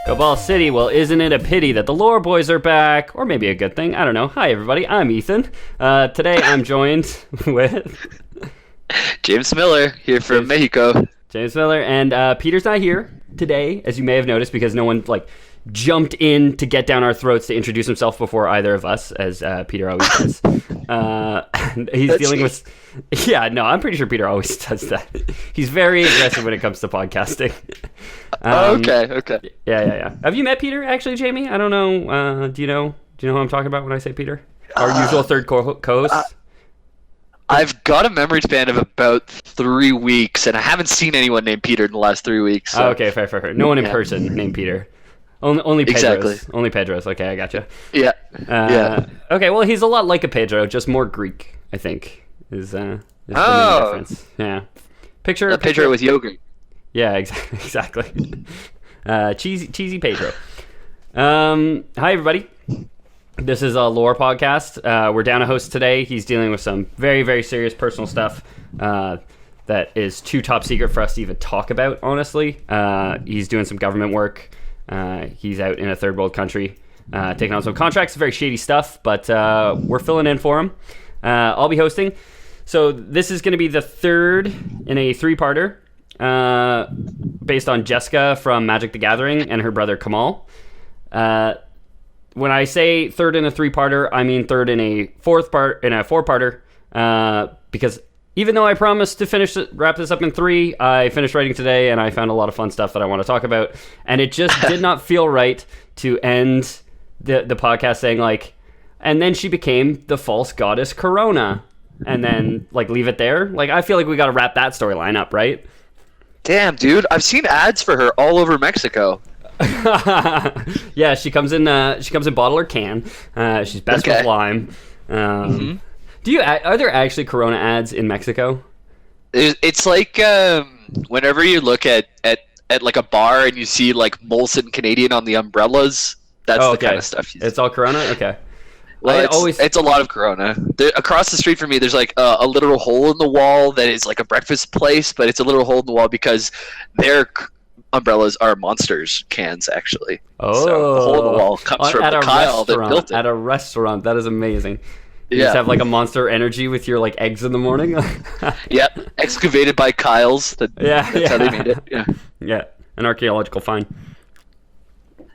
Cabal City, well, isn't it a pity that the lore boys are back? Or maybe a good thing, I don't know. Hi, everybody, I'm Ethan. Today I'm joined with... James Miller, here from Mexico. James Miller, and Peter's not here today, as you may have noticed, because no one, jumped in to get down our throats to introduce himself before either of us, as Peter always does. He's dealing with... Yeah, no, I'm pretty sure Peter always does that. He's very aggressive when it comes to podcasting. Okay. Yeah. Have you met Peter, actually, Jamie? I don't know. Do you know who I'm talking about when I say Peter? Our usual third co-host? I've got a memory span of about 3 weeks, and I haven't seen anyone named Peter in the last 3 weeks. So. Oh, okay, fair. No one in person named Peter. Only Pedro's. Exactly. Only Pedro's. Okay, I gotcha. Yeah. Okay, well, he's a lot like a Pedro, just more Greek, I think, is the main difference. Yeah. Picture Pedro with yogurt. Yeah, exactly. Cheesy Pedro. Hi, everybody. This is a lore podcast. We're down a host today. He's dealing with some very, very serious personal stuff that is too top secret for us to even talk about, honestly. He's doing some government work. He's out in a third world country taking on some contracts, very shady stuff, but we're filling in for him. I'll be hosting. So this is going to be the third in a three-parter based on Jeska from Magic the Gathering and her brother Kamal. When I say third in a three-parter, I mean third in a four-parter, because even though I promised to wrap this up in 3, I finished writing today, and I found a lot of fun stuff that I want to talk about, and it just did not feel right to end the podcast saying, and then she became the false goddess Corona, and then, leave it there. I feel like we got to wrap that storyline up, right? Damn, dude. I've seen ads for her all over Mexico. Yeah, she comes in bottle or can. She's best with lime. Are there actually Corona ads in Mexico? It's like whenever you look at a bar and you see Molson Canadian on the umbrellas, that's the kind of stuff. It's all Corona? Okay. Well, it's a lot of Corona. Across the street from me, there's a literal hole in the wall that is like a breakfast place, but it's a literal hole in the wall because their umbrellas are Monsters cans, actually. Oh. So the hole in the wall comes from Kyle that built it. At a restaurant. That is amazing. You just have a Monster Energy with your eggs in the morning. Yep, excavated by Kyle's. That's how they made it. Yeah, an archaeological find.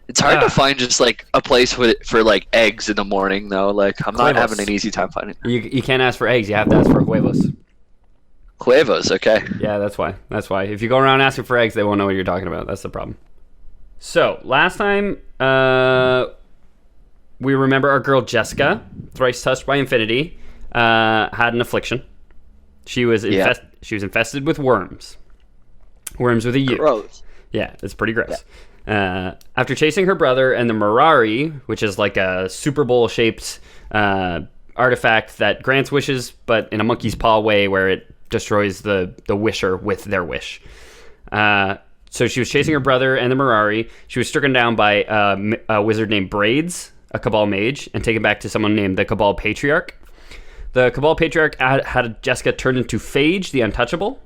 It's hard to find just a place for eggs in the morning though. I'm not having an easy time finding. You can't ask for eggs. You have to ask for huevos. Huevos, okay. Yeah, that's why. If you go around asking for eggs, they won't know what you're talking about. That's the problem. So last time, we remember our girl Jeska, thrice touched by infinity, had an affliction. She was infested with worms. Worms with a U. Gross. Yeah, it's pretty gross. Yeah. After chasing her brother and the Mirari, which is a Super Bowl shaped artifact that grants wishes, but in a monkey's paw way, where it destroys the wisher with their wish. So she was chasing her brother and the Mirari. She was stricken down by a wizard named Braids, a Cabal mage, and taken back to someone named the Cabal Patriarch. The Cabal Patriarch had Jeska turned into Phage, the Untouchable,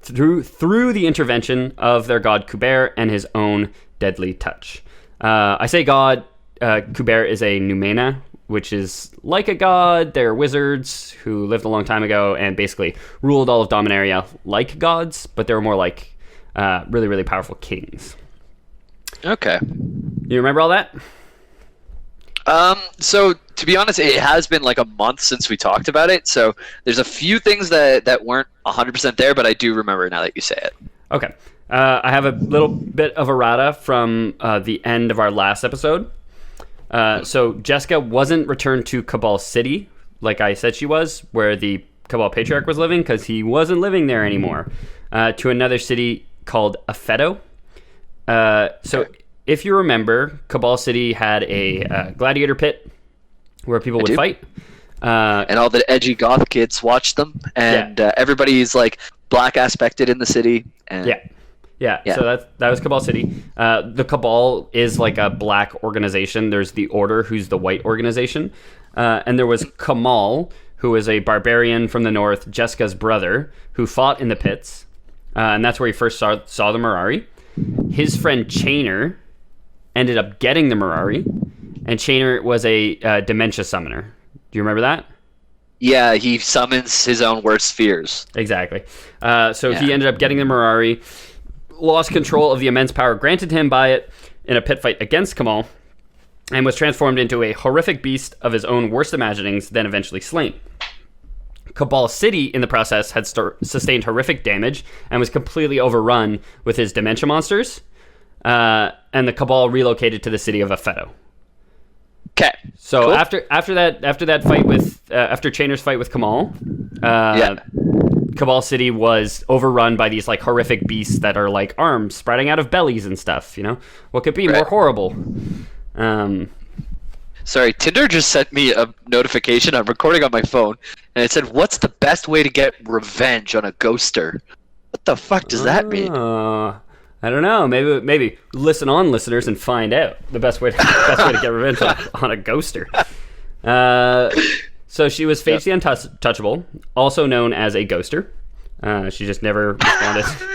through the intervention of their god Kuber and his own deadly touch. I say god, Kuber is a Numena, which is like a god. They're wizards who lived a long time ago and basically ruled all of Dominaria like gods, but they were more like really, really powerful kings. Okay. You remember all that? So to be honest, it has been a month since we talked about it. So there's a few things that weren't 100% there, but I do remember now that you say it. Okay. I have a little bit of errata from the end of our last episode. So Jeska wasn't returned to Cabal City, like I said she was, where the Cabal Patriarch was living, because he wasn't living there anymore, to another city called Afeto. If you remember, Cabal City had a gladiator pit where people would fight. And all the edgy goth kids watched them, and everybody's black aspected in the city. And Yeah. So that was Cabal City. The Cabal is a black organization. There's the Order, who's the white organization. And there was Kamal, who is a barbarian from the north, Jeska's brother, who fought in the pits. And that's where he first saw the Mirari. His friend Chainer ended up getting the Mirari, and Chainer was a dementia summoner. Do you remember that? Yeah, he summons his own worst fears. Exactly. He ended up getting the Mirari, lost control of the immense power granted him by it in a pit fight against Kamal, and was transformed into a horrific beast of his own worst imaginings, then eventually slain. Cabal City, in the process, had sustained horrific damage and was completely overrun with his dementia monsters, and the Cabal relocated to the city of Afeto. Okay. So cool. after Chainer's fight with Kamal, Cabal City was overrun by these like horrific beasts that are like arms sprouting out of bellies and stuff. You know, what could be more horrible? Sorry, Tinder just sent me a notification. I'm recording on my phone, and it said, "What's the best way to get revenge on a ghoster?" What the fuck does that mean? I don't know. Maybe listen on, listeners, and find out the best way to get revenge on a ghoster. So she was Phage the Untouchable, also known as a ghoster. She just never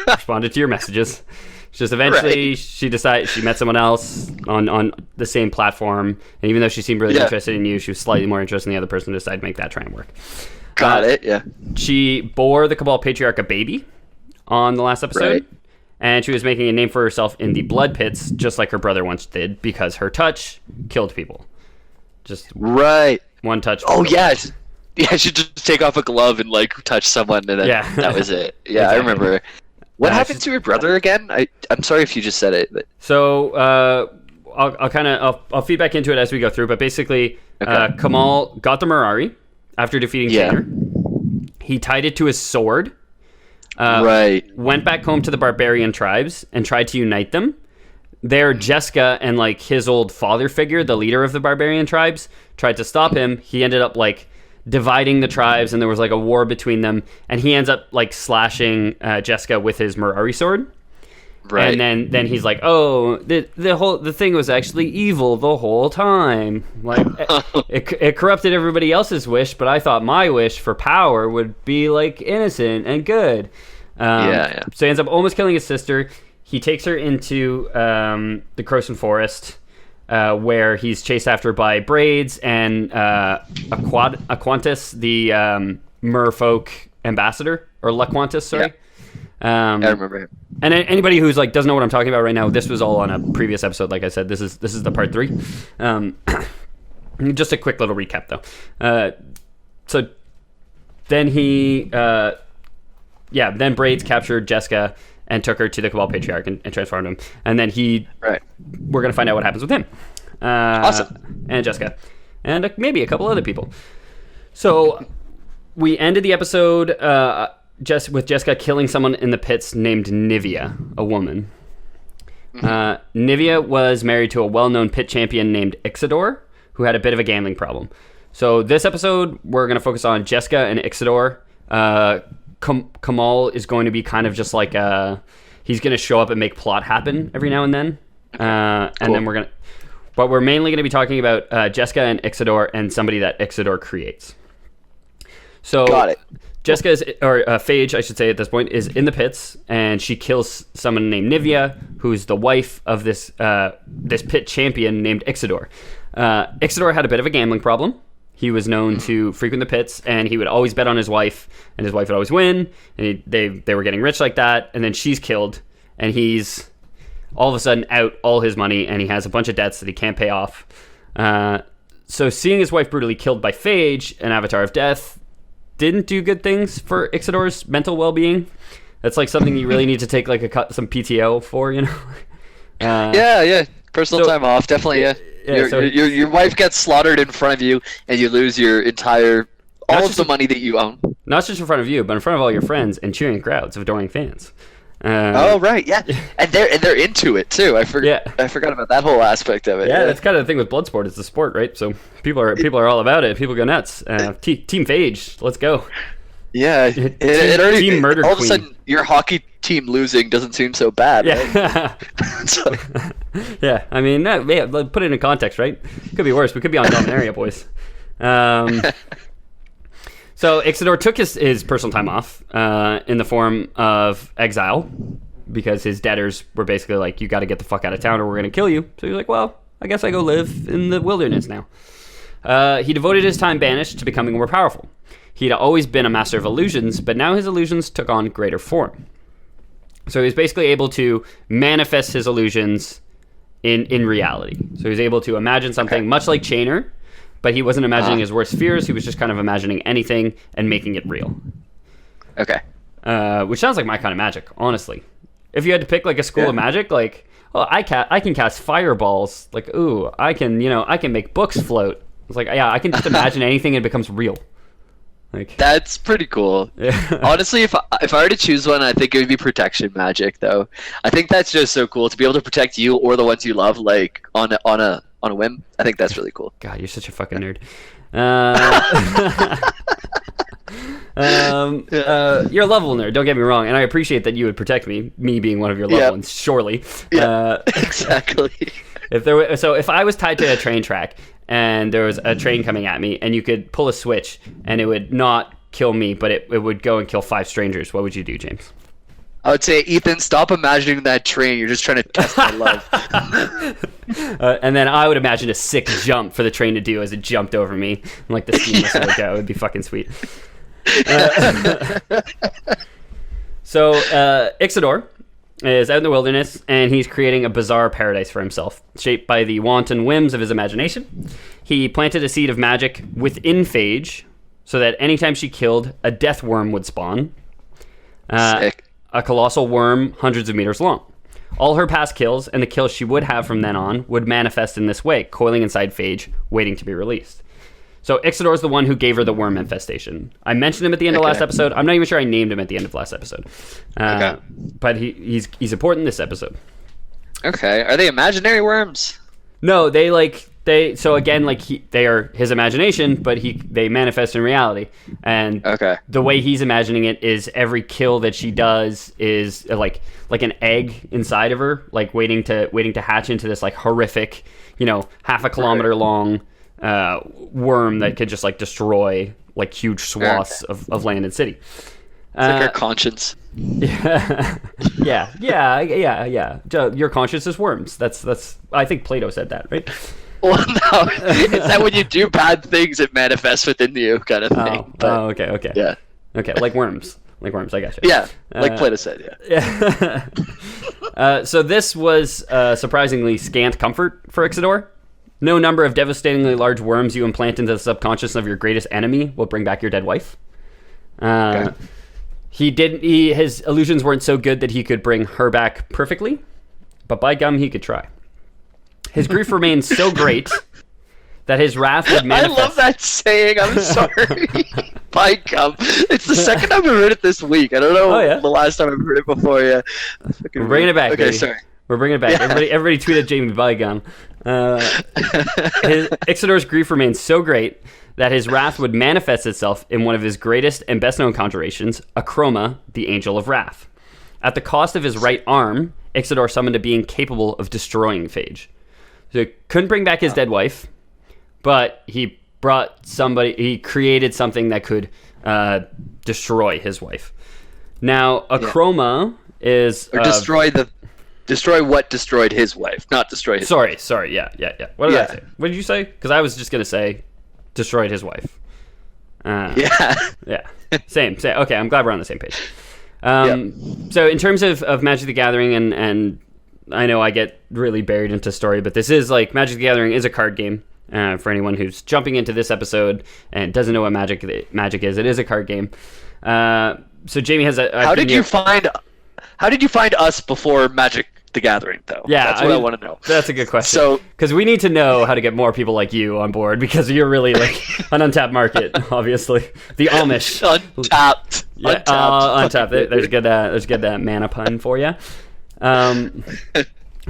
responded to your messages. Just eventually, she met someone else on the same platform, and even though she seemed really interested in you, she was slightly more interested in the other person. Decided to make that try and work. Got it. Yeah. She bore the Cabal Patriarch a baby on the last episode. Right. And she was making a name for herself in the blood pits, just like her brother once did, because her touch killed people. Just one touch. Oh, yes. Yeah, she just take off a glove and, like, touch someone, and then that was it. Yeah, exactly. I remember. What happened to her brother again? I'm sorry if you just said it. But... So, I'll feed back into it as we go through, but basically, Kamal got the Mirari after defeating Chainer. He tied it to his sword. Went back home to the barbarian tribes and tried to unite them. There, Jeska and like his old father figure, the leader of the barbarian tribes, tried to stop him. He ended up like dividing the tribes, and there was like a war between them. And he ends up like slashing Jeska with his Mirari sword. Right. And then he's like, "Oh, the thing was actually evil the whole time. Like it corrupted everybody else's wish, but I thought my wish for power would be like innocent and good." So he ends up almost killing his sister. He takes her into the Croson Forest, where he's chased after by Braids and Aquantis, the merfolk ambassador, or Laquantis, sorry. I remember him. And anybody who's like doesn't know what I'm talking about right now, this was all on a previous episode. Like I said, this is the part 3. Just a quick little recap though. So then then Braids captured Jeska and took her to the Cabal Patriarch and transformed him. And then we're gonna find out what happens with him. Awesome. And Jeska, and maybe a couple other people. So we ended the episode with Jeska killing someone in the pits named Nivea, a woman. Nivea was married to a well-known pit champion named Ixidor, who had a bit of a gambling problem. So this episode, we're going to focus on Jeska and Ixidor. Kamal is going to be kind of just like he's going to show up and make plot happen every now and then. And then we're mainly going to be talking about Jeska and Ixidor and somebody that Ixidor creates. So got it. Jeska Phage, I should say at this point, is in the pits, and she kills someone named Nivea, who's the wife of this pit champion named Ixidor. Ixidor had a bit of a gambling problem. He was known to frequent the pits, and he would always bet on his wife, and his wife would always win, and they were getting rich like that, and then she's killed, and he's all of a sudden out all his money, and he has a bunch of debts that he can't pay off. So seeing his wife brutally killed by Phage, an avatar of death, didn't do good things for Ixidor's mental well-being. That's like something you really need to take like some PTO for, you know? Personal time off, definitely. Your wife gets slaughtered in front of you, and you lose your all of the money that you own. Not just in front of you, but in front of all your friends and cheering crowds of adoring fans. And they're into it too. I forgot about that whole aspect of it. Yeah, that's kind of the thing with Bloodsport. It's the sport, right? So people are all about it. People go nuts. Team Phage, let's go. Yeah, team Murder all Queen. Of a sudden, your hockey team losing doesn't seem so bad. Yeah, right? Yeah. I mean, put it in context, right? Could be worse. We could be on Dominaria, boys. So Ixidor took his personal time off in the form of exile, because his debtors were basically like, you got to get the fuck out of town or we're going to kill you. So he's like, well, I guess I go live in the wilderness now. He devoted his time banished to becoming more powerful. He'd always been a master of illusions, but now his illusions took on greater form. So he was basically able to manifest his illusions in reality. So he was able to imagine something much like Chainer, but he wasn't imagining his worst fears. He was just kind of imagining anything and making it real. Okay. Which sounds like my kind of magic, honestly. If you had to pick like a school of magic, like, oh, I can cast fireballs. Like, ooh, I can make books float. It's like, yeah, I can just imagine anything and it becomes real. Like, that's pretty cool. Honestly, if I were to choose one, I think it would be protection magic, though. I think that's just so cool to be able to protect you or the ones you love, like on a whim. I think that's really cool. God, you're such a fucking nerd. You're a lovable nerd, don't get me wrong, and I appreciate that you would protect me being one of your loved ones, surely. Exactly. If I was tied to a train track and there was a train coming at me and you could pull a switch and it would not kill me, but it would go and kill 5 strangers, what would you do, James? I would say, Ethan, stop imagining that train. You're just trying to test my love. And then I would imagine a sick jump for the train to do as it jumped over me. And like the steam whistle would go. It would be fucking sweet. So Ixidor is out in the wilderness, and he's creating a bizarre paradise for himself, shaped by the wanton whims of his imagination. He planted a seed of magic within Phage, so that anytime she killed, a death worm would spawn. Sick. A colossal worm hundreds of meters long. All her past kills, and the kills she would have from then on, would manifest in this way, coiling inside Phage, waiting to be released. So Ixidor's the one who gave her the worm infestation. I mentioned him at the end of last episode. I'm not even sure I named him at the end of last episode. But he's important in this episode. Okay. Are they imaginary worms? No, they are his imagination, but they manifest in reality. And the way he's imagining it is every kill that she does is like an egg inside of her, like waiting to hatch into this like horrific, half a kilometer long worm that could just like destroy like huge swaths of land and city. It's like her conscience. Yeah. Your conscience is worms. That's. I think Plato said that, right? Well, no, it's that when you do bad things, it manifests within you, kind of thing. Okay. Yeah. Okay, like worms. I got you. Yeah, like Plato said. Yeah. So this was surprisingly scant comfort for Ixidor. No number of devastatingly large worms you implant into the subconscious of your greatest enemy will bring back your dead wife. His illusions weren't so good that he could bring her back perfectly, but by gum, he could try. His grief remained so great that his wrath would manifest. I love that saying. I'm sorry. By gum. It's the second time I've heard it this week. I don't know the last time I've heard it before. Yeah. We're bringing it back. Okay, baby. Sorry. We're bringing it back. Yeah. Everybody tweeted Jamie by gum. Ixidor's grief remained so great that his wrath would manifest itself in one of his greatest and best-known conjurations, Acroma, the Angel of Wrath. At the cost of his right arm, Ixidor summoned a being capable of destroying Phage. So he couldn't bring back his dead wife, but he created something that could destroy his wife. Now, Acroma is... Or destroy what destroyed his wife, not destroy his wife. Sorry, yeah. What did I say? What did you say? Because I was just going to say destroyed his wife. Yeah. Same. Okay, I'm glad we're on the same page. So in terms of Magic the Gathering, and I know I get really buried into story, but this is like Magic the Gathering is a card game. For anyone who's jumping into this episode and doesn't know what Magic is, it is a card game. So Jamie has a... How did you find us before Magic the Gathering, though? Yeah, that's what I want to know. That's a good question. So, because we need to know how to get more people like you on board, because you're really like an untapped market, obviously. The Amish. Untapped. Yeah, untapped. There's good mana pun for you.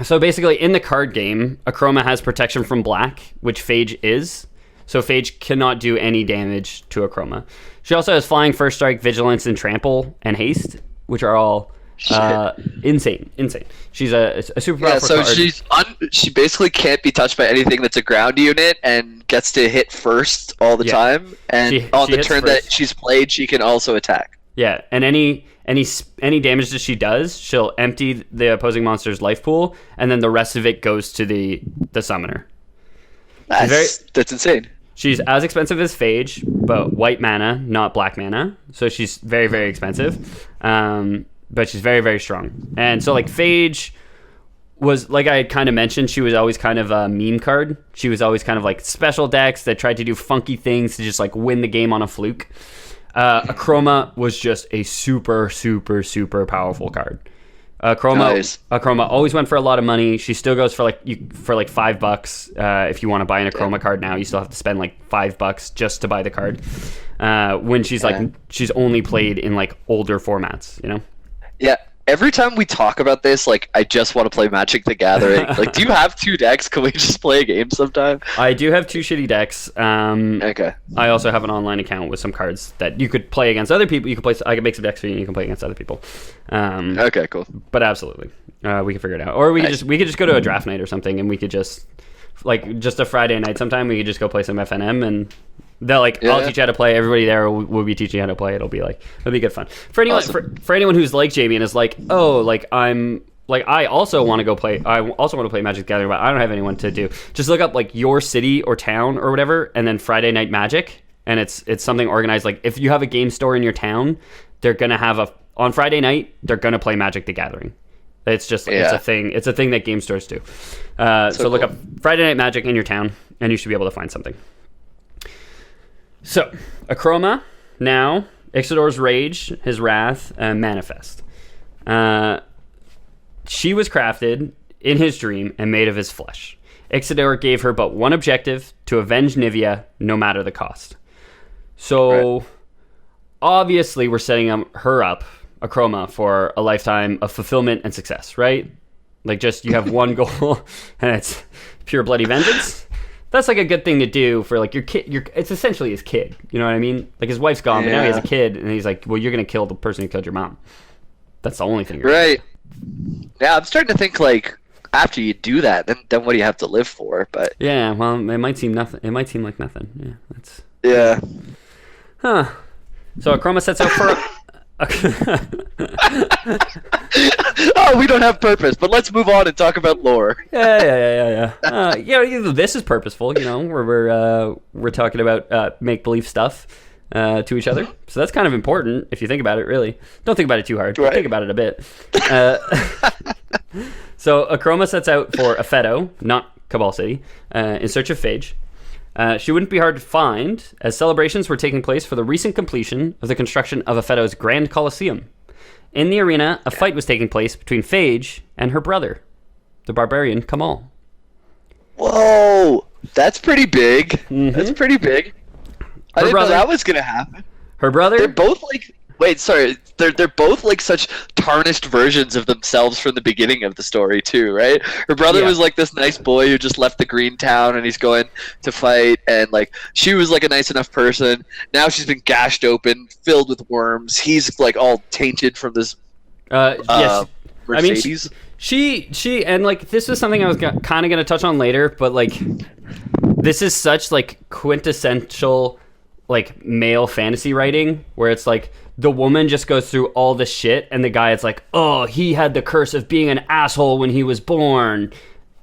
So basically, in the card game, Acroma has protection from black, which Phage is. So Phage cannot do any damage to Acroma. She also has Flying, First Strike, Vigilance, and Trample, and Haste, which are all insane. She's a super powerful card. She basically can't be touched by anything that's a ground unit and gets to hit first all the time. And on the turn that she's played, she can also attack. Yeah, and any damage that she does, she'll empty the opposing monster's life pool, and then the rest of it goes to the summoner. That's insane. She's as expensive as Phage, but white mana, not black mana. So she's very, very expensive. But she's very, very strong. And so, like, Phage was, like I kind of mentioned, she was always kind of a meme card. She was always kind of like special decks that tried to do funky things to just, like, win the game on a fluke. Akroma was just a super, super, super powerful card. Akroma always went for a lot of money. She still goes for like $5. If you want to buy an Akroma card now, you still have to spend like $5 just to buy the card. When she's she's only played in like older formats, you know? Yeah. Every time we talk about this, like, I just want to play Magic the Gathering. Like, do you have 2 decks? Can we just play a game sometime? I do have 2 shitty decks. Okay. I also have an online account with some cards that you could play against other people. I can make some decks for you, and you can play against other people. Okay, cool. But absolutely, we can figure it out. Or we could just go to a draft night or something, and we could just a Friday night sometime. We could just go play some FNM and. They'll I'll teach you how to play. Everybody there will be teaching you how to play. It'll be good fun for anyone. Awesome. For anyone who's like Jamie and is like, oh, like I also want to go play. I also want to play Magic the Gathering, but I don't have anyone to do. Just look up like your city or town or whatever, and then Friday Night Magic, and it's something organized. Like if you have a game store in your town, they're gonna have on Friday night. They're gonna play Magic the Gathering. It's just it's a thing. It's a thing that game stores do. So cool. Look up Friday Night Magic in your town, and you should be able to find something. So, Akroma, now, Ixidor's Rage, his Wrath, Manifest. She was crafted in his dream and made of his flesh. Ixidor gave her but one objective, to avenge Nivea, no matter the cost. So, obviously, we're setting her up, Akroma, for a lifetime of fulfillment and success, right? Like, just, you have one goal, and it's pure bloody vengeance. That's like a good thing to do for like your kid. It's essentially his kid. You know what I mean? Like his wife's gone, but now he has a kid, and he's like, "Well, you're gonna kill the person who killed your mom." That's the only thing. Right. Yeah, I'm starting to think like after you do that, then what do you have to live for? But yeah, well, it might seem nothing. It might seem like nothing. Yeah, that's. Yeah. Huh. So Akroma sets out for. Oh, we don't have purpose, but let's move on and talk about lore. Yeah. This is purposeful, you know. We're talking about make believe stuff to each other, so that's kind of important if you think about it. Really, don't think about it too hard. Right. Think about it a bit. So Akroma sets out for Aphedo, not Cabal City, in search of Phage. She wouldn't be hard to find, as celebrations were taking place for the recent completion of the construction of Aphedo's Grand Colosseum. In the arena, a fight was taking place between Phage and her brother, the barbarian Kamal. Whoa! That's pretty big. Mm-hmm. That's pretty big. I didn't know that was going to happen. Her brother... They're both like... Wait, sorry. They're both like such tarnished versions of themselves from the beginning of the story too, right? Her brother was like this nice boy who just left the green town and he's going to fight, and like she was like a nice enough person. Now she's been gashed open, filled with worms. He's like all tainted from this. Yes, Mercedes. I mean, she and like this is something I was kind of going to touch on later, but like this is such like quintessential like male fantasy writing where it's like. The woman just goes through all the shit, and the guy is like, oh, he had the curse of being an asshole when he was born,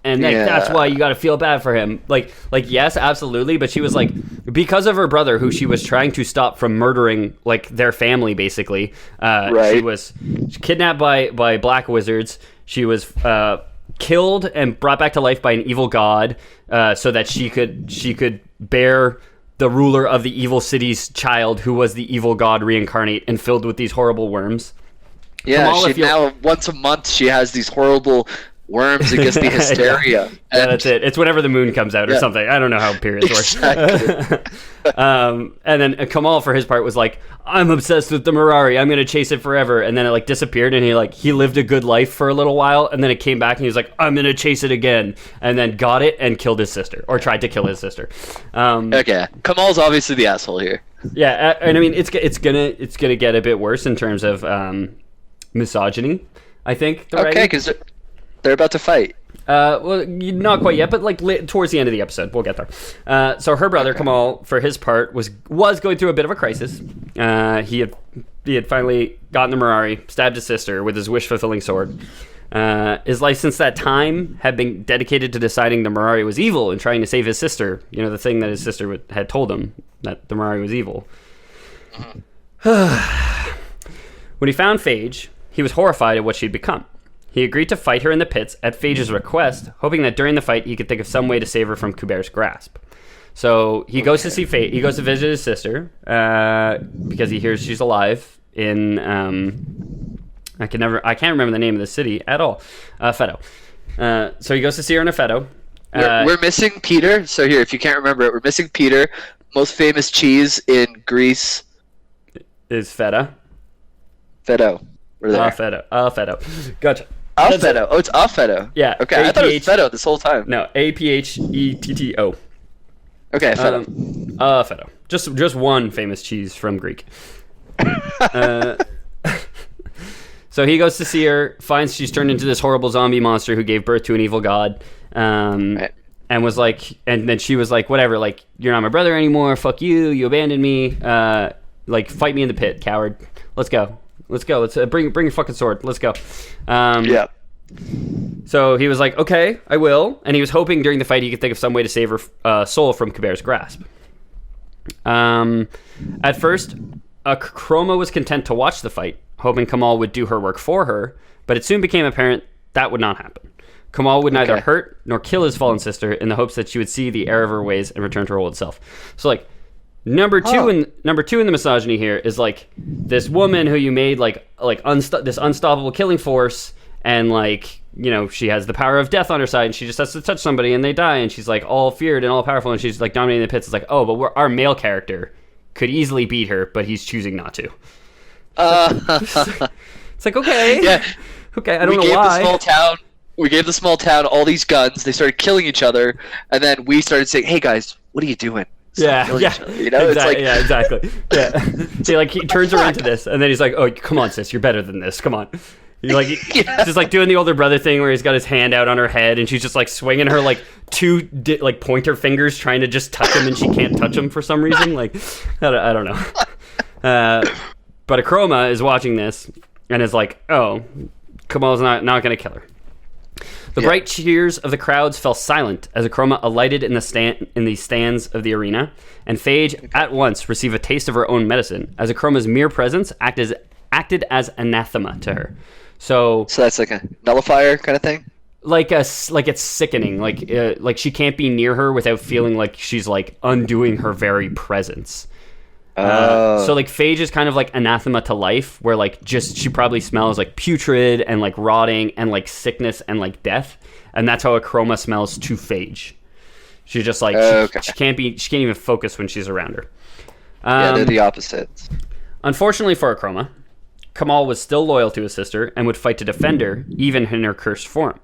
and that's why you got to feel bad for him. Like, yes, absolutely, but she was like, because of her brother, who she was trying to stop from murdering, like, their family, basically. She was kidnapped by black wizards. She was killed and brought back to life by an evil god, so that she could bear the ruler of the evil city's child, who was the evil god reincarnate and filled with these horrible worms. Yeah, now once a month she has these horrible worms against the hysteria. Yeah, that's it. It's whenever the moon comes out or something. I don't know how periods work. And then Kamal, for his part, was like, I'm obsessed with the Mirari. I'm going to chase it forever. And then it like disappeared, and he lived a good life for a little while, and then it came back, and he was like, I'm going to chase it again. And then got it and killed his sister, or tried to kill his sister. Okay. Kamal's obviously the asshole here. Yeah, and I mean, it's gonna get a bit worse in terms of misogyny, I think. Okay, because they're about to fight. Well, not quite yet, but like towards the end of the episode, we'll get there. So her brother Kamal, for his part, was going through a bit of a crisis. He had finally gotten the Mirari, stabbed his sister with his wish-fulfilling sword. His life since that time had been dedicated to deciding the Mirari was evil and trying to save his sister. You know, the thing that his sister had told him, that the Mirari was evil. When he found Phage, he was horrified at what she'd become. He agreed to fight her in the pits at Phage's request, hoping that during the fight he could think of some way to save her from Kuber's grasp. So he goes to see Phage. He goes to visit his sister because he hears she's alive in I can't remember the name of the city at all. Fetto. So he goes to see her in a Fetto. We're missing Peter. So here, if you can't remember it, we're missing Peter. Most famous cheese in Greece is Feta. Fetto. We're there. Fetto. Fetto. Gotcha. Fetto. Oh, it's Fetto. Yeah. Okay, I thought it was Fetto this whole time. No, Aphetto. Okay, Fetto. Fetto. Just one famous cheese from Greek. So he goes to see her, finds she's turned into this horrible zombie monster who gave birth to an evil god, right. And was like, and then she was like, whatever, like, you're not my brother anymore, fuck you, you abandoned me, like, fight me in the pit, coward. Let's go, let's bring your fucking sword, let's go. Yeah. So he was like, okay, I will, and he was hoping during the fight he could think of some way to save her soul from Kuber's grasp. At first, Chroma was content to watch the fight, hoping Kamal would do her work for her, but it soon became apparent that would not happen. Kamal would neither hurt nor kill his fallen sister in the hopes that she would see the error of her ways and return to her old self. So, like, number two in the misogyny here is, like, this woman who you made this unstoppable killing force, and, like, you know, she has the power of death on her side, and she just has to touch somebody and they die, and she's, like, all feared and all powerful, and she's, like, dominating the pits. It's like, oh, but our male character could easily beat her, but he's choosing not to. It's like, okay. Yeah. Okay, I don't know why. We gave the small town all these guns. They started killing each other, and then we started saying, "Hey guys, what are you doing?" Yeah. You know, it's like, yeah, exactly. Yeah. See, like, he turns her into this, and then he's like, "Oh, come on, sis, you're better than this. Come on." You're like, just like doing the older brother thing where he's got his hand out on her head, and she's just like swinging her like two like pointer fingers, trying to just touch him, and she can't touch him for some reason. Like, I don't know. But Akroma is watching this and is like, "Oh, Kamal's not going to kill her." The bright cheers of the crowds fell silent as Akroma alighted in the stands of the arena, and Phage at once received a taste of her own medicine, as Akroma's mere presence acted as anathema to her. So that's like a nullifier kind of thing. Like it's sickening. Like she can't be near her without feeling like she's like undoing her very presence. So like Phage is kind of like anathema to life, where like just she probably smells like putrid and like rotting and like sickness and like death, and that's how Akroma smells to Phage. She's just like she can't even focus when she's around her. Yeah, they're the opposites. Unfortunately for Akroma, Kamal was still loyal to his sister and would fight to defend her even in her cursed form.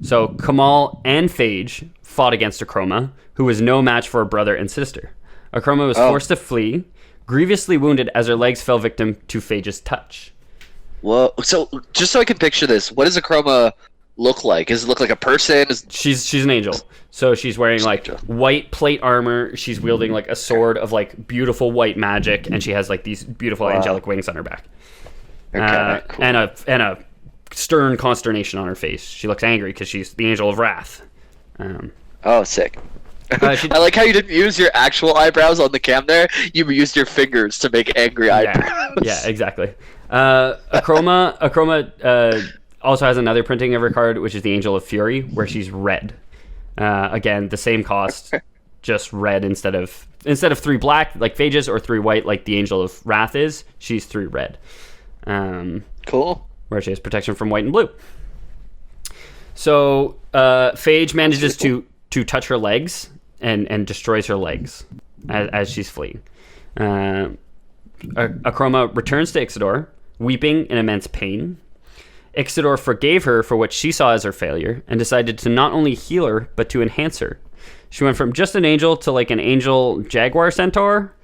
So Kamal and Phage fought against Akroma, who was no match for her brother and sister. Akroma was forced to flee, grievously wounded as her legs fell victim to Phage's touch. Whoa! So just so I can picture this, what does Akroma look like? Does it look like a person? She's an angel. So she's wearing like white plate armor. She's wielding like a sword of like beautiful white magic, and she has like these beautiful angelic wings on her back. Okay, cool. And a stern consternation on her face. She looks angry because she's the angel of wrath. Sick. I like how you didn't use your actual eyebrows on the cam there. You used your fingers to make angry eyebrows. Yeah, exactly. Akroma also has another printing of her card, which is the Angel of Fury, where she's red. Again, the same cost, just red instead of 3 black like Phage's or 3 white like the Angel of Wrath is. She's 3 red. Cool. Where she has protection from white and blue. So Phage manages to touch her legs and destroys her legs as she's fleeing. Akroma returns to Ixidor, weeping in immense pain. Ixidor forgave her for what she saw as her failure and decided to not only heal her, but to enhance her. She went from just an angel to like an angel jaguar centaur,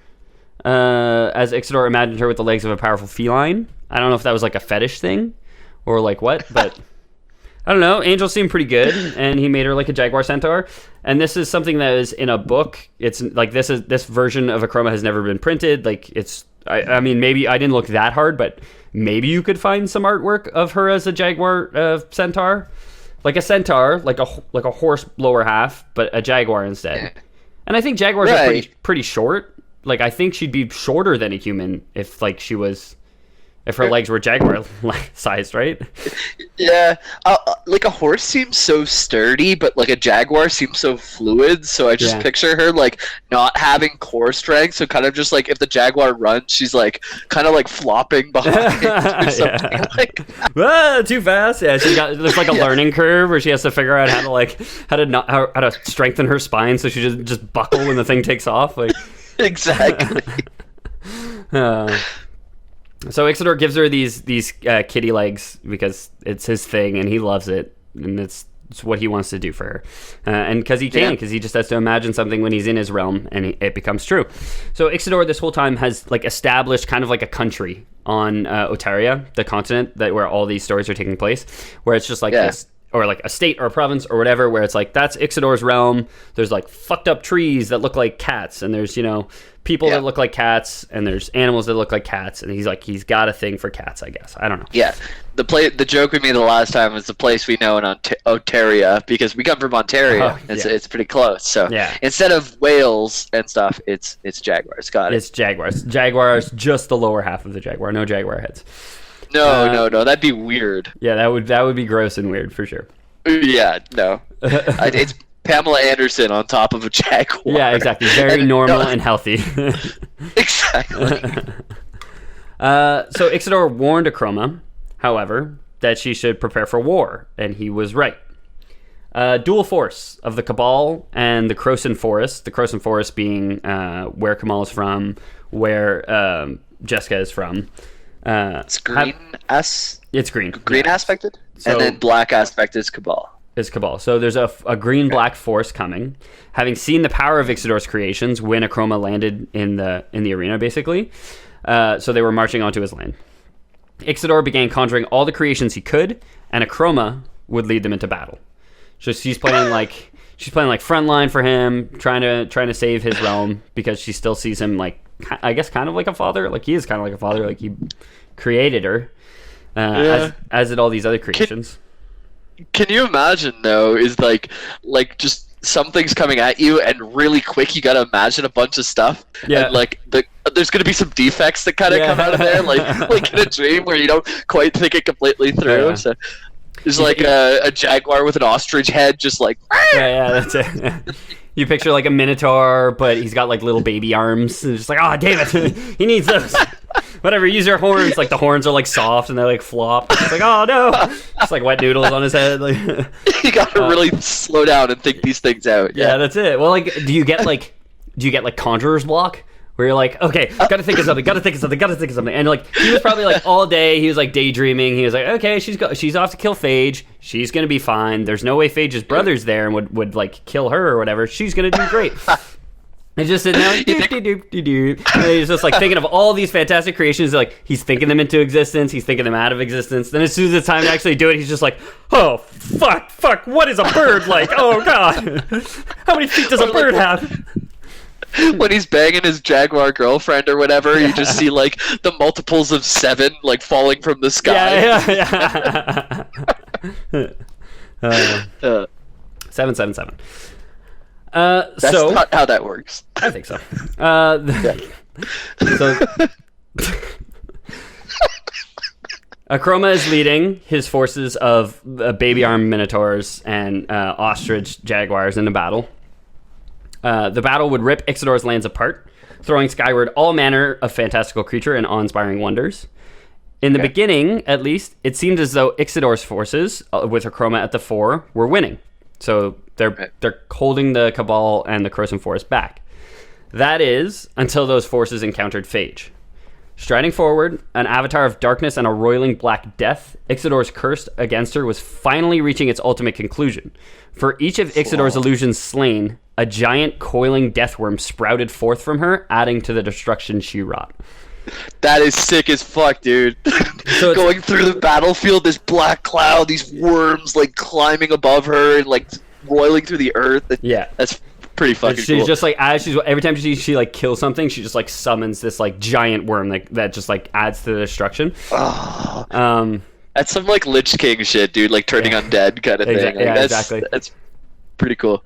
as Ixidor imagined her with the legs of a powerful feline. I don't know if that was like a fetish thing or like what, but I don't know. Angels seem pretty good, and he made her like a jaguar centaur. And this is something that is in a book. It's like this version of Akroma has never been printed. Like it's I mean, maybe I didn't look that hard, but maybe you could find some artwork of her as a jaguar centaur, like a centaur, like a horse lower half, but a jaguar instead. And I think jaguars are pretty short. Like, I think she'd be shorter than a human if her legs were jaguar sized, right? Yeah, like a horse seems so sturdy, but like a jaguar seems so fluid. So I just picture her like not having core strength. So kind of just like if the jaguar runs, she's like kind of like flopping behind or something like that. Too fast. Yeah, there's like a learning curve where she has to figure out how to strengthen her spine so she just buckle when the thing takes off. Like exactly. So Ixodor gives her these kitty legs because it's his thing and he loves it, and it's what he wants to do for her. And because he can, because he just has to imagine something when he's in his realm and it becomes true. So Ixodor this whole time has like established kind of like a country on Otaria, the continent where all these stories are taking place, where it's just like this, or like a state or a province or whatever, where it's like that's Ixodor's realm. There's like fucked up trees that look like cats, and there's people that look like cats, and there's animals that look like cats, and he's got a thing for cats, I guess. I don't know. Yeah, the joke we made the last time was the place we know in Otaria, because we come from Ontario. It's pretty close. So instead of whales and stuff, it's jaguars. Got it. It's jaguars. Jaguars, just the lower half of the jaguar. No jaguar heads. No, that'd be weird. Yeah, that would be gross and weird for sure. Yeah, no. It's Pamela Anderson on top of a jaguar. Yeah, exactly. Very normal and healthy. Exactly. So Ixodor warned Akroma, however, that she should prepare for war, and he was right. Dual force of the Cabal and the Croson Forest. The Croson Forest being where Kamal is from, where Jeska is from. It's green. It's green. Green aspected, and then black aspect is Cabal. So there's a green-black force coming. Having seen the power of Ixodor's creations when Akroma landed in the arena, basically. So they were marching onto his land. Ixodor began conjuring all the creations he could, and Akroma would lead them into battle. So she's playing like frontline for him, trying to save his realm, because she still sees him like, I guess, kind of like a father. Like he is kind of like a father. Like he created her, as did all these other creations. Can you imagine though? Is like just something's coming at you and really quick you gotta imagine a bunch of stuff. Yeah. And like there's gonna be some defects that kind of come out of there, like in a dream where you don't quite think it completely through. Yeah. So there's like a jaguar with an ostrich head, just like. Yeah, that's it. You picture like a minotaur, but he's got like little baby arms. And it's just like, oh, damn it, he needs those. Whatever, use your horns. Like the horns are like soft and they like flop. It's like, oh no, just like wet noodles on his head. Like, you gotta really slow down and think these things out. Yeah, that's it. Well, like, do you get like conjurer's block? Where you're like, okay, gotta think of something. And like, he was probably like all day, he was like daydreaming. He was like, okay, she's off to kill Phage. She's gonna be fine. There's no way Phage's brother's there and would like kill her or whatever. She's gonna do great. And just sitting there, like, and he's just like thinking of all these fantastic creations. Like he's thinking them into existence. He's thinking them out of existence. Then as soon as it's time to actually do it, he's just like, oh fuck, what is a bird like? Oh god, how many feet does a bird have? When he's banging his jaguar girlfriend or whatever, you just see like the multiples of 7 like falling from the sky. Yeah. 777. That's not how that works. I think so. Akroma is leading his forces of baby arm minotaurs and ostrich jaguars into battle. The battle would rip Ixodor's lands apart, throwing skyward all manner of fantastical creature and awe-inspiring wonders. In the beginning, at least, it seemed as though Ixodor's forces, with Akroma at the fore, were winning. So they're holding the Cabal and the Croson Forest back. That is, until those forces encountered Phage. Striding forward, an avatar of darkness and a roiling black death, Ixodor's curse against her was finally reaching its ultimate conclusion. For each of Ixodor's illusions slain, a giant coiling deathworm sprouted forth from her, adding to the destruction she wrought. That is sick as fuck, dude. So going through the battlefield, this black cloud, these worms like climbing above her and like roiling through the earth. Yeah, that's pretty fucking she's cool. just like, every time she like kills something, she just like summons this like giant worm that just like adds to the destruction. That's some like Lich King shit, dude. Like turning undead kind of thing. Like, exactly. That's pretty cool.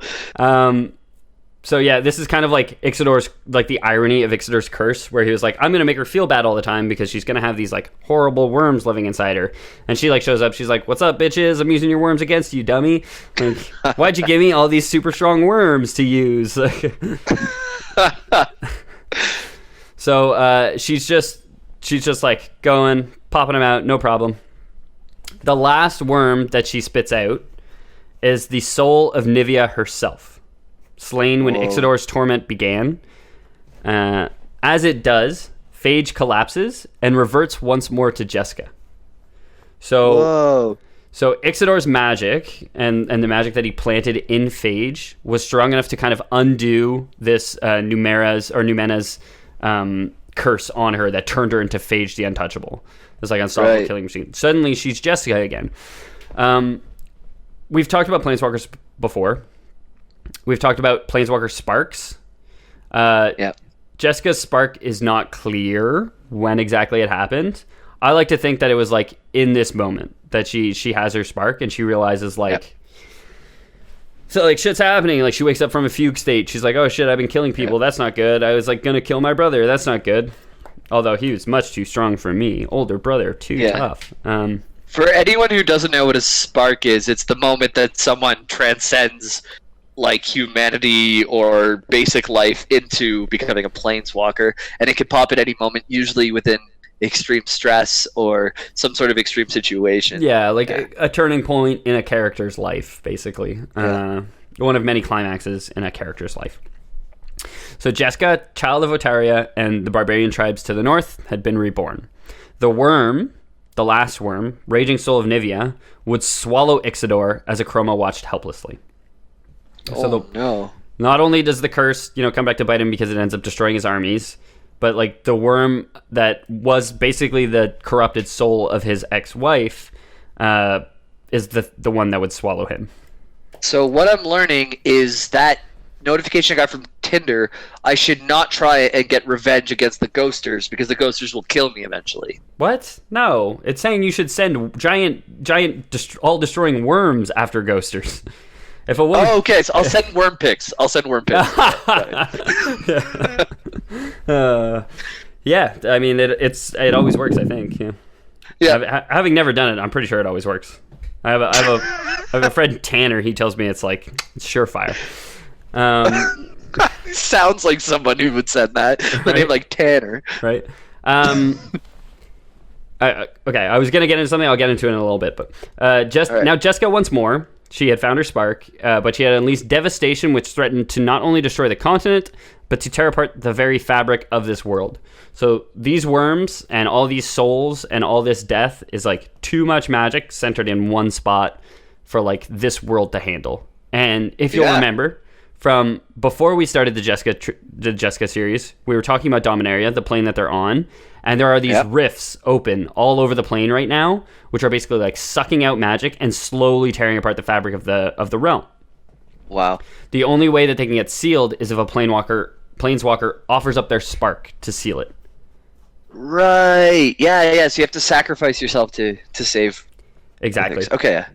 So yeah, this is kind of like Ixidor's, like the irony of Ixidor's curse, where he was like, I'm gonna make her feel bad all the time because she's gonna have these like horrible worms living inside her. And she like shows up, she's like, what's up, bitches? I'm using your worms against you, dummy. Like, why'd you give me all these super strong worms to use? So she's just like going, popping them out, no problem. The last worm that she spits out is the soul of Nivea herself, slain when Ixidor's torment began. As it does, Phage collapses and reverts once more to Jeska. So Ixidor's magic and the magic that he planted in Phage was strong enough to kind of undo this Numena's curse on her that turned her into Phage the Untouchable. It's like unstoppable killing machine. Suddenly she's Jeska again. We've talked about Planeswalkers before. We've talked about Planeswalker sparks. Jeska's spark is not clear when exactly it happened. I like to think that it was like in this moment that she has her spark and she realizes like, so like shit's happening. Like she wakes up from a fugue state. She's like, oh shit, I've been killing people. That's not good. I was like gonna kill my brother. That's not good. Although he was much too strong for me. Older brother, too tough. For anyone who doesn't know what a spark is, it's the moment that someone transcends like humanity or basic life into becoming a planeswalker, and it can pop at any moment, usually within extreme stress or some sort of extreme situation. Yeah, like a turning point in a character's life, basically. One of many climaxes in a character's life. So Jeska, child of Otaria, and the barbarian tribes to the north had been reborn. The worm, the last worm, Raging Soul of Nivea, would swallow Ixidor as Akroma watched helplessly. Not only does the curse, come back to bite him because it ends up destroying his armies, but like the worm that was basically the corrupted soul of his ex-wife is the one that would swallow him. So what I'm learning is that notification I got from Tinder, I should not try and get revenge against the ghosters because the ghosters will kill me eventually. What? No, it's saying you should send giant all destroying worms after ghosters. If a woman... Oh, okay. So I'll send worm pics. Yeah, I mean it always works. I think. Yeah. Having never done it, I'm pretty sure it always works. I have a friend Tanner. He tells me it's surefire. Sounds like someone who would send that. The name like Tanner. Right. Okay, I was going to get into something. I'll get into it in a little bit. But now Jeska once more. She had found her spark, but she had unleashed devastation which threatened to not only destroy the continent, but to tear apart the very fabric of this world. So these worms and all these souls and all this death is like too much magic centered in one spot for like this world to handle. And if you'll remember, from before we started the Jeska series, we were talking about Dominaria, the plane that they're on, and there are these rifts open all over the plane right now, which are basically like sucking out magic and slowly tearing apart the fabric of the realm. Wow. The only way that they can get sealed is if a planeswalker offers up their spark to seal it. Right. Yeah. So you have to sacrifice yourself to save. Exactly. Okay.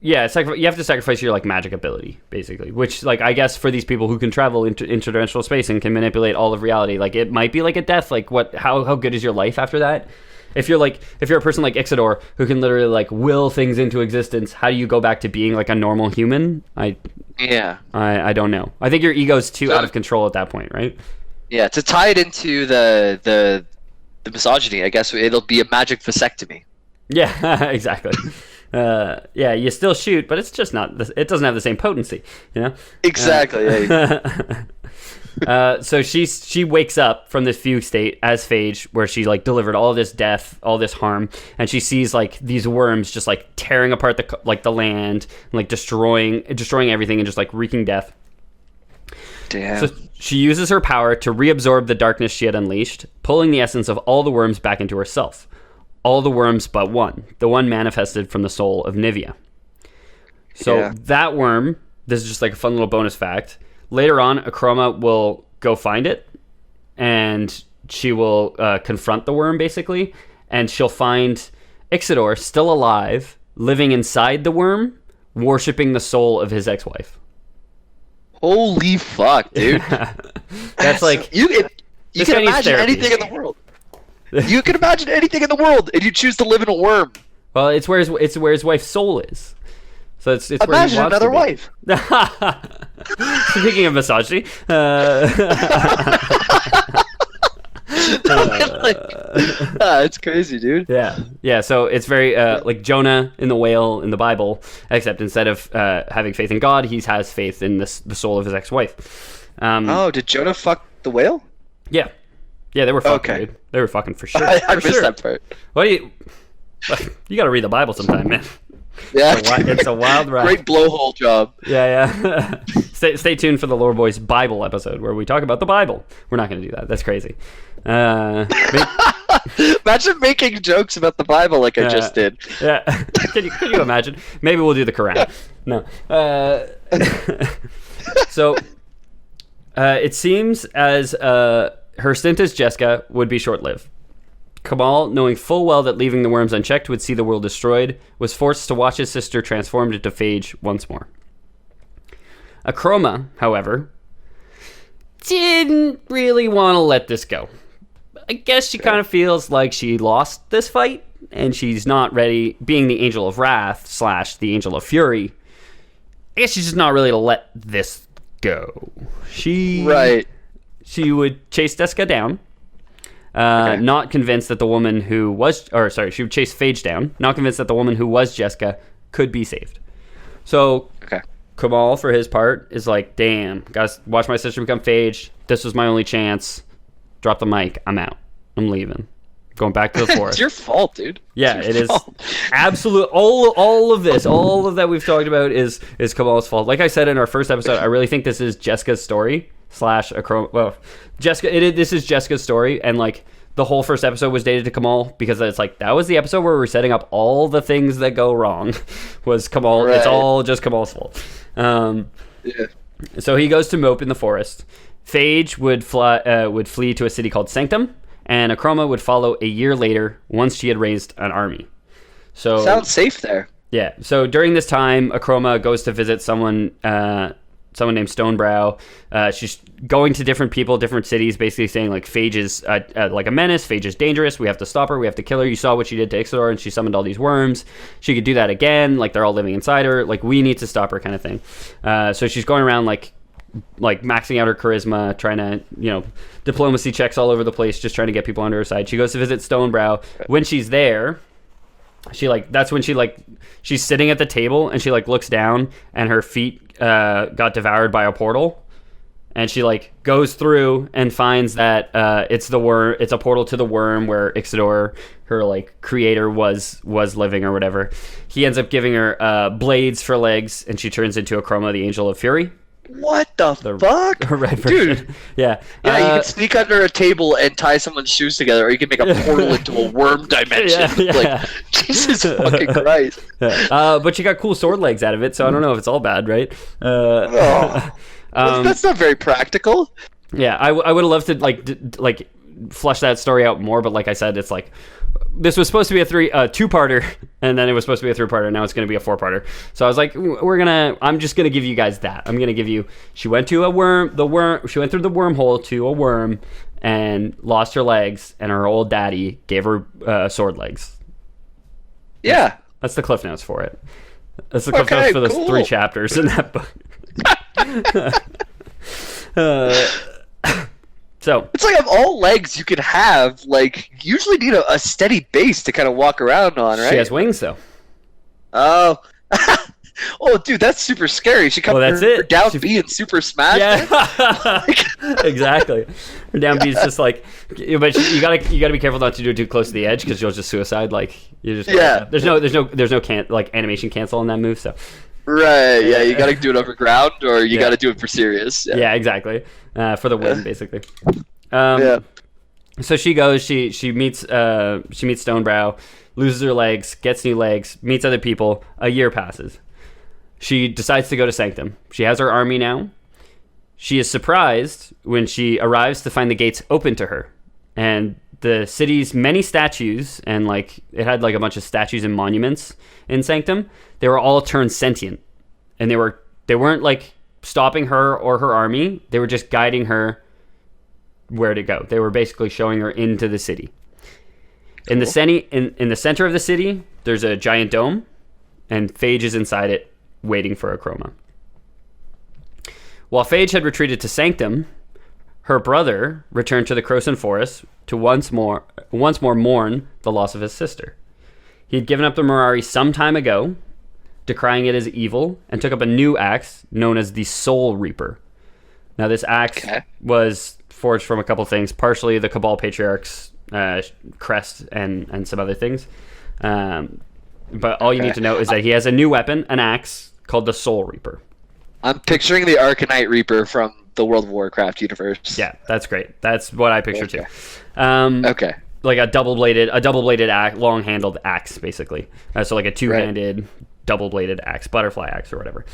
Yeah, you have to sacrifice your magic ability, basically. Which, I guess for these people who can travel into interdimensional space and can manipulate all of reality, it might be like a death. How good is your life after that? If you're a person like Ixidor who can literally will things into existence, how do you go back to being a normal human? I don't know. I think your ego's too out of control at that point, right? Yeah, to tie it into the misogyny, I guess it'll be a magic vasectomy. Yeah, exactly. You still shoot, but it's just not. It doesn't have the same potency, Exactly. So she wakes up from this fugue state as Phage, where she delivered all this death, all this harm, and she sees these worms just tearing apart the land, and destroying everything, and just wreaking death. Damn. So she uses her power to reabsorb the darkness she had unleashed, pulling the essence of all the worms back into herself. All the worms but one, the one manifested from the soul of Nivea. So that worm this is just like a fun little bonus fact. Later on, Akroma will go find it, and she will confront the worm, basically, and she'll find Ixidor still alive, living inside the worm, worshipping the soul of his ex-wife. Holy fuck, dude. That's like... You can imagine anything in the world. You can imagine anything in the world, and you choose to live in a worm. Well, it's where his wife's soul is. So it's imagine where he wants another to be. wife. Speaking of misogyny, it's crazy, dude. Yeah. So it's very like Jonah in the whale in the Bible, except instead of having faith in God, he has faith in the soul of his ex-wife. Did Jonah fuck the whale? Yeah, they were fucking. Dude. They were fucking for sure. I missed that part. What do you got to read the Bible sometime, man. Yeah, it's a wild ride. Great blowhole job. Yeah. Stay tuned for the Lore Boys Bible episode where we talk about the Bible. We're not going to do that. That's crazy. Imagine making jokes about the Bible like I just did. Yeah. Can you imagine? Maybe we'll do the Quran. No. So it seems as her stint as Jeska would be short-lived. Kamal, knowing full well that leaving the worms unchecked would see the world destroyed, was forced to watch his sister transformed into phage once more. Akroma, however, didn't really want to let this go. I guess she kind of feels like she lost this fight, and she's not ready, being the Angel of Wrath / the Angel of Fury. I guess she's just not ready to let this go. She would chase Jeska down. Not convinced that the woman who was... she would chase Phage down. Not convinced that the woman who was Jeska could be saved. So, Kamal, for his part, is like, damn, guys, watch my sister become Phage. This was my only chance. Drop the mic. I'm out. I'm leaving. Going back to the forest. It's your fault, dude. Yeah, it is. Absolute. All of this, all of that we've talked about is Kamal's fault. Like I said in our first episode, I really think this is Jeska's story / Akroma. Well, Jeska. This is Jeska's story, and like the whole first episode was dated to Kamal because it's like that was the episode where we were setting up all the things that go wrong. Was Kamal? Right. It's all just Kamal's fault. Yeah. So he goes to mope in the forest. Phage would flee to a city called Sanctum, and Akroma would follow a year later once she had raised an army. So sounds safe there. Yeah. So during this time, Akroma goes to visit someone named Stonebrow. She's going to different people, different cities, basically saying like Phage is like a menace. Phage is dangerous. We have to stop her. We have to kill her. You saw what she did to Ixidor, and she summoned all these worms. She could do that again. Like they're all living inside her. Like we need to stop her, kind of thing. So she's going around like maxing out her charisma, trying to, diplomacy checks all over the place, just trying to get people on her side. She goes to visit Stonebrow. When she's there, she's sitting at the table and she looks down and her feet got devoured by a portal, and she goes through and finds that it's a portal to the worm where Ixidor, her creator, was living or whatever. He ends up giving her blades for legs, and she turns into Akroma, the Angel of Fury. What the fuck? Red version. Dude. Yeah. Yeah, you can sneak under a table and tie someone's shoes together, or you can make a portal into a worm dimension. Yeah. Jesus fucking Christ. Yeah. But she got cool sword legs out of it, so I don't know if it's all bad, right? That's not very practical. Yeah, I would have loved to flush that story out more, but like I said, it's this was supposed to be a two-parter, and then it was supposed to be a three-parter. Now it's going to be a four-parter. So I was like, I'm just going to give you guys that. I'm going to give you, she went to she went through the wormhole to a worm and lost her legs, and her old daddy gave her sword legs. Yeah. That's the cliff notes for it. That's the cliff notes for those 3 chapters in that book. So it's of all legs you could have, you usually need a steady base to kind of walk around on, right? She has wings, though. Oh. Oh, dude, that's super scary. She comes her down B and Super Smash. Yeah. Exactly. Her down B is just but you gotta be careful not to do it too close to the edge because you'll just suicide. You just there's no animation cancel on that move, so. Right, yeah, you gotta do it over ground, or you gotta do it for serious. Yeah, exactly. For the win, basically. So she goes, she meets Stonebrow, loses her legs, gets new legs, meets other people. A year passes. she decides to go to Sanctum. She has her army now. She is surprised when she arrives to find the gates open to her. And the city's many statues, and like it had like a bunch of statues and monuments in Sanctum, they were all turned sentient. And they weren't like stopping her or her army. They were just guiding her where to go. They were basically showing her into the city. In the center of the city, there's a giant dome, and Phage is inside it, waiting for Akroma. While Phage had retreated to Sanctum, her brother returned to the Croson Forest to once more mourn the loss of his sister. He had given up the Mirari some time ago, decrying it as evil, and took up a new axe known as the Soul Reaper. Now, this axe was forged from a couple things, partially the Cabal Patriarch's crest and some other things. But all you need to know is that he has a new weapon, an axe, called the Soul Reaper. I'm picturing the Arcanite Reaper from the World of Warcraft universe. Yeah, that's great. That's what I picture too. Like a double-bladed axe, long-handled axe, basically. So like a two-handed, double-bladed axe, butterfly axe or whatever.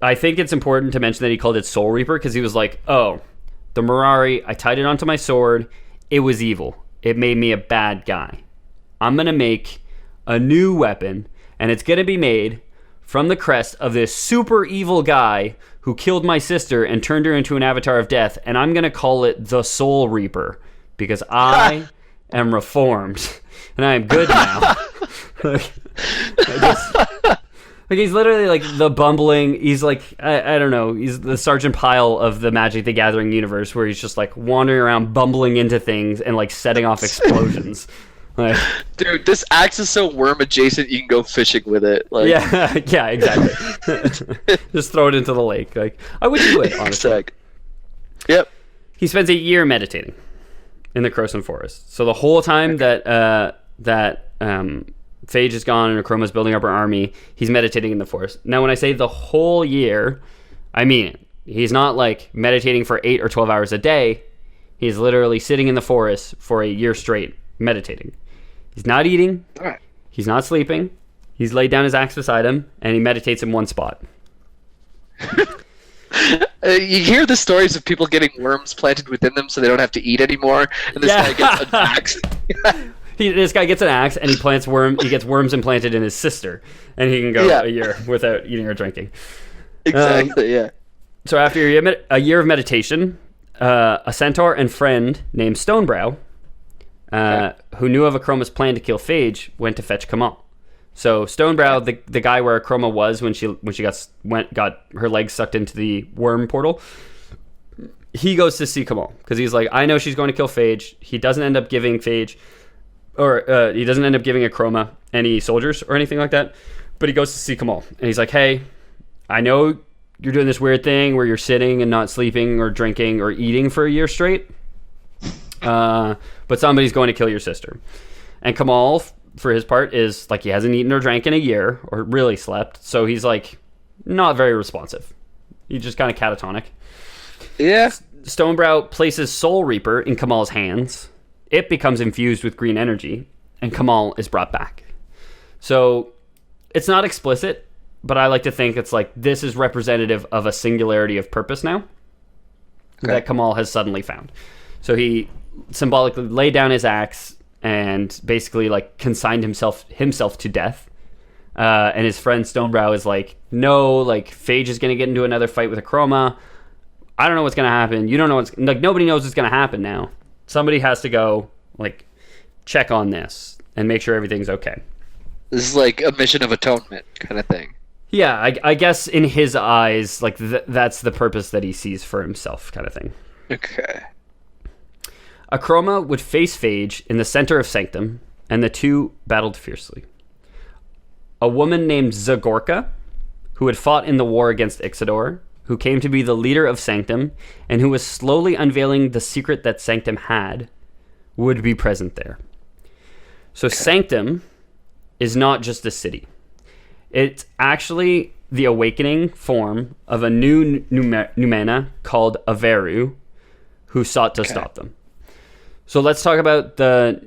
I think it's important to mention that he called it Soul Reaper because he was like, oh, the Mirari, I tied it onto my sword. It was evil. It made me a bad guy. I'm going to make a new weapon, and it's going to be made from the crest of this super evil guy who killed my sister and turned her into an avatar of death, and I'm going to call it the Soul Reaper because I am reformed, and I am good now. Like, he's literally like the bumbling, he's like, I don't know, he's the Sergeant Pyle of the Magic the Gathering universe where he's just like wandering around bumbling into things and like setting off explosions. Like, dude, this axe is so worm adjacent you can go fishing with it. Like, yeah, exactly. Just throw it into the lake. Like, I would do it, honestly. Yep. He spends a year meditating in the Croson Forest. So the whole time that Phage is gone and Akroma's building up her army, he's meditating in the forest. Now, when I say the whole year, I mean it. He's not like meditating for 8 or 12 hours a day. He's literally sitting in the forest for a year straight, meditating. He's not eating. He's not sleeping. He's laid down his axe beside him, and he meditates in one spot. You hear the stories of people getting worms planted within them so they don't have to eat anymore, and this guy gets an axe. This guy gets an axe, and he gets worms implanted in his sister, and he can go a year without eating or drinking. Exactly, yeah. So after a year of meditation, a centaur and friend named Stonebrow, who knew of Akroma's plan to kill Phage, went to fetch Kamal. So Stonebrow, the guy where Akroma was when she got her legs sucked into the worm portal, he goes to see Kamal because he's like, I know she's going to kill Phage. He doesn't end up giving Phage, or he doesn't end up giving Akroma any soldiers or anything like that. But he goes to see Kamal and he's like, hey, I know you're doing this weird thing where you're sitting and not sleeping or drinking or eating for a year straight. But somebody's going to kill your sister. And Kamal, for his part, is like he hasn't eaten or drank in a year or really slept. So he's like not very responsive. He's just kind of catatonic. Yeah. Stonebrow places Soul Reaper in Kamal's hands. It becomes infused with green energy and Kamal is brought back. So it's not explicit, but I like to think it's like this is representative of a singularity of purpose now that Kamal has suddenly found. So he symbolically laid down his axe and basically like consigned himself to death. And his friend Stonebrow is like, no, like Phage is going to get into another fight with Akroma. I don't know what's going to happen. You don't know what's like, nobody knows what's going to happen now. Somebody has to go like check on this and make sure everything's okay. This is like a mission of atonement kind of thing. Yeah, I guess in his eyes, like that's the purpose that he sees for himself, kind of thing. Okay. Akroma would face Phage in the center of Sanctum, and the two battled fiercely. A woman named Zagorka, who had fought in the war against Ixidor, who came to be the leader of Sanctum, and who was slowly unveiling the secret that Sanctum had, would be present there. So Sanctum is not just a city. It's actually the awakening form of a new Numena called Averu, who sought to stop them. So let's talk about the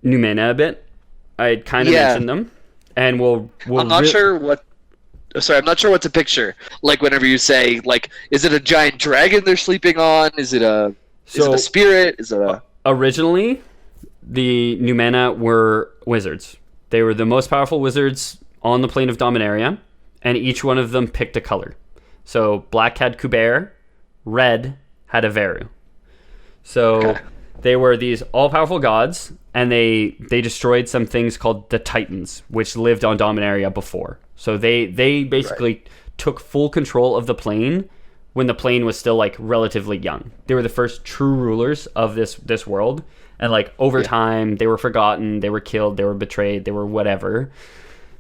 Numena a bit. I kind of mentioned them, and we'll I'm not sure what Sorry, I'm not sure what to picture. Like whenever you say, like, is it a giant dragon they're sleeping on? Is it a spirit? Is it a... Originally, the Numena were wizards. They were the most powerful wizards on the plane of Dominaria, and each one of them picked a color. So black had Kuber, red had Averu. So they were these all-powerful gods, and they destroyed some things called the Titans, which lived on Dominaria before. So they basically took full control of the plane when the plane was still like relatively young. They were the first true rulers of this world. And like over time, they were forgotten, they were killed, they were betrayed, they were whatever.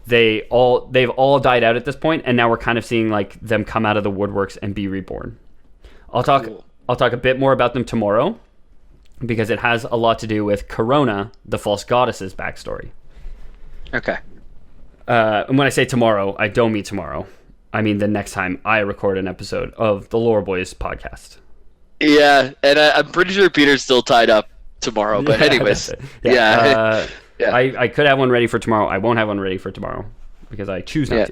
They've all died out at this point, and now we're kind of seeing like them come out of the woodworks and be reborn. I'll talk a bit more about them tomorrow, because it has a lot to do with Corona, the false goddess's backstory. Okay. And when I say tomorrow, I don't mean tomorrow. I mean the next time I record an episode of the Lore Boys podcast. Yeah, and I'm pretty sure Peter's still tied up tomorrow, but anyways. I could have one ready for tomorrow. I won't have one ready for tomorrow because I choose not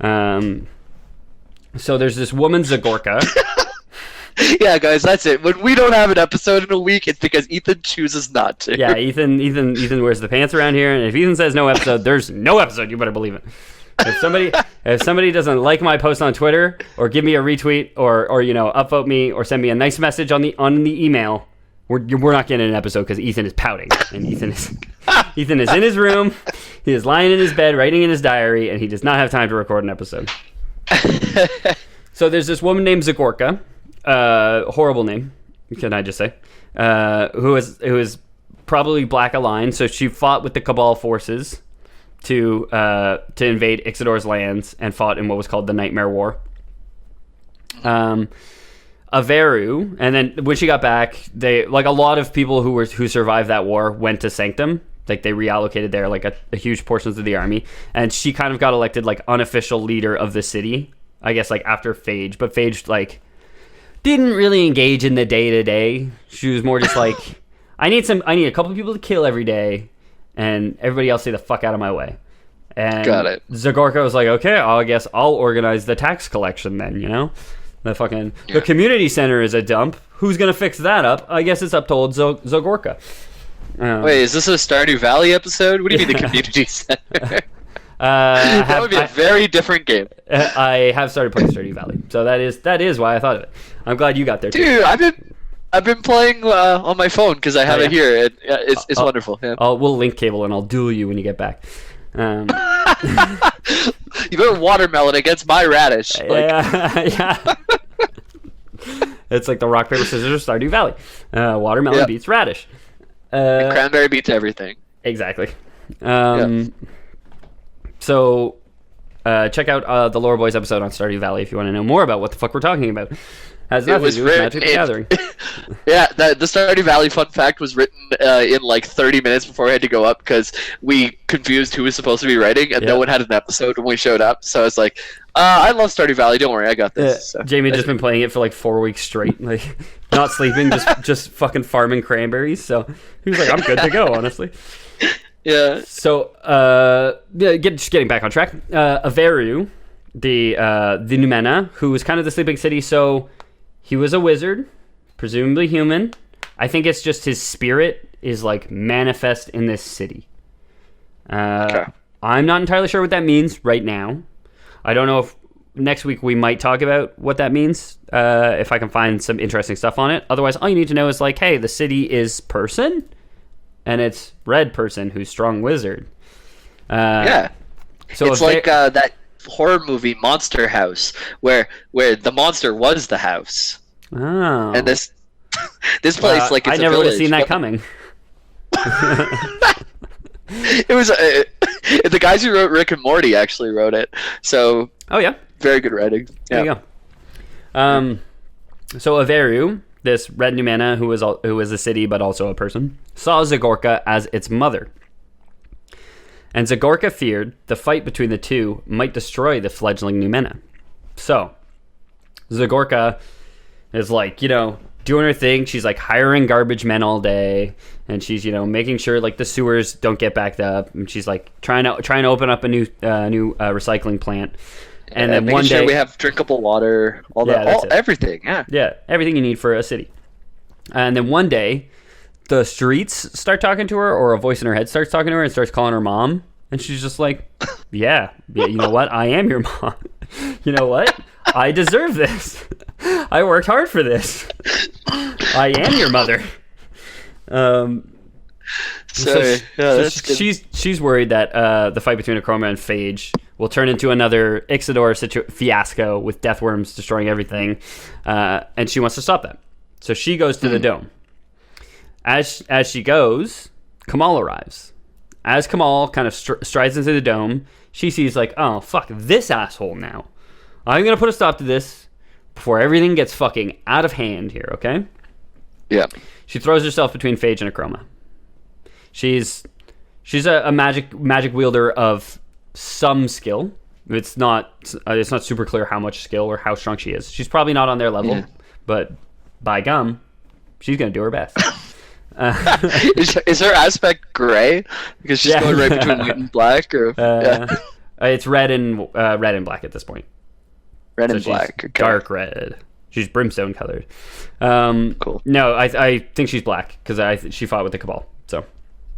to. So there's this woman, Zagorka. Yeah, guys, that's it. When we don't have an episode in a week, it's because Ethan chooses not to. Yeah, Ethan wears the pants around here, and if Ethan says no episode, there's no episode. You better believe it. If somebody doesn't like my post on Twitter or give me a retweet or upvote me or send me a nice message on the email, we're not getting an episode because Ethan is pouting, and Ethan is in his room, he is lying in his bed writing in his diary, and he does not have time to record an episode. So there's this woman named Zagorka, horrible name, can I just say, who is probably black aligned. So she fought with the Cabal forces to invade Ixidor's lands and fought in what was called the Nightmare War. Averu, and then when she got back, they, like a lot of people who survived that war, went to Sanctum. Like they reallocated there, like a huge portions of the army, and she kind of got elected like unofficial leader of the city, I guess, like after Phage. But Phage like didn't really engage in the day to day. She was more just like, I need a couple of people to kill every day, and everybody else stay the fuck out of my way. And got it. Zagorka was like, okay, I guess I'll organize the tax collection then, The community center is a dump. Who's going to fix that up? I guess it's up to old Zagorka. Wait, is this a Stardew Valley episode? What do you mean the community center? That would be a very different game. I have started playing Stardew Valley, so that is why I thought of it. I'm glad you got there, too. Dude, I've been playing on my phone because I have it here. And, it's wonderful. Yeah. We'll link cable and I'll duel you when you get back. You better watermelon against my radish. Yeah. It's like the rock, paper, scissors, Stardew Valley. Watermelon beats radish. And cranberry beats everything. Exactly. So check out the Lore Boys episode on Stardew Valley if you want to know more about what the fuck we're talking about. Has nothing to do with Magic the Gathering. Yeah, the Stardew Valley fun fact was written in like 30 minutes before I had to go up because we confused who was supposed to be writing, and no one had an episode when we showed up. So I was like, I love Stardew Valley. Don't worry, I got this. So. Jamie had just been playing it for like 4 weeks straight, like not sleeping, just fucking farming cranberries. So he was like, I'm good to go, honestly. Yeah. So just getting back on track. Averu, the Numena, who was kind of the sleeping city. So he was a wizard, presumably human. I think it's just his spirit is like manifest in this city. I'm not entirely sure what that means right now. I don't know if next week we might talk about what that means, if I can find some interesting stuff on it. Otherwise, all you need to know is like, hey, the city is person, and it's red person who's strong wizard. So it's like that horror movie Monster House, where the monster was the house. Oh. And this place, like, it's I never would have seen that coming. It was the guys who wrote Rick and Morty actually wrote it. So very good writing. There you go. So Averu, this red Numena who was a city but also a person, saw Zagorka as its mother. And Zagorka feared the fight between the two might destroy the fledgling Numena. So Zagorka is like, doing her thing. She's like hiring garbage men all day, and she's making sure like the sewers don't get backed up, and she's like trying to open up a new recycling plant. And then making one day we have drinkable water, everything. Yeah, everything you need for a city. And then one day, the streets start talking to her, or a voice in her head starts talking to her and starts calling her mom. And she's just like, yeah, you know what? I am your mom. You know what? I deserve this. I worked hard for this. I am your mother. She's worried that the fight between Akroma and Phage will turn into another Ixidor fiasco with death worms destroying everything, and she wants to stop that. So she goes to the dome. As she goes, Kamal arrives. As Kamal kind of strides into the dome, she sees like, oh, fuck this asshole now. I'm going to put a stop to this before everything gets fucking out of hand here, okay? Yeah. She throws herself between Phage and Akroma. She's a magic wielder of some skill. It's not super clear how much skill or how strong she is. She's probably not on their level, but by gum, she's going to do her best. Is her aspect gray? Because she's going right between white and black, or it's red and black at this point. Red and black. Okay. Dark red. She's brimstone colored. Cool. No, I think she's black because she fought with the Cabal. So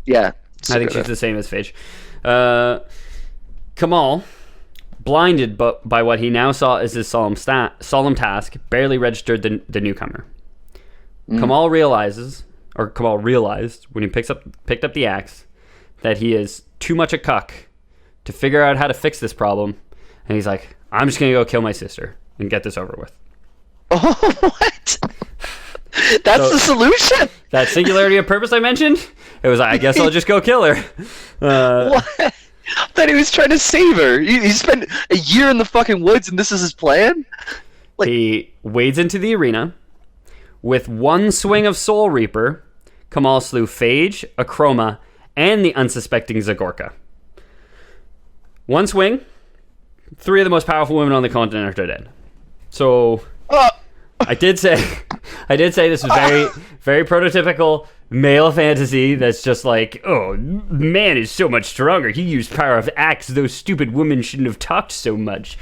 yeah, I think she's the same as Phage. Kamal, blinded by what he now saw as his solemn task, barely registered the newcomer. Kamal realized when he picked up the axe that he is too much a cuck to figure out how to fix this problem, and he's like, I'm just gonna go kill my sister and get this over with. Oh, what? That's the solution? That singularity of purpose I mentioned? It was like, I guess I'll just go kill her. What? I thought he was trying to save her. He spent a year in the fucking woods and this is his plan? He wades into the arena. With one swing of Soul Reaper, Kamal slew Phage, Akroma, and the unsuspecting Zagorka. One swing, 3 of the most powerful women on the continent are dead. So I did say this was very, very prototypical male fantasy that's just like, oh, man is so much stronger. He used power of axe. Those stupid women shouldn't have talked so much.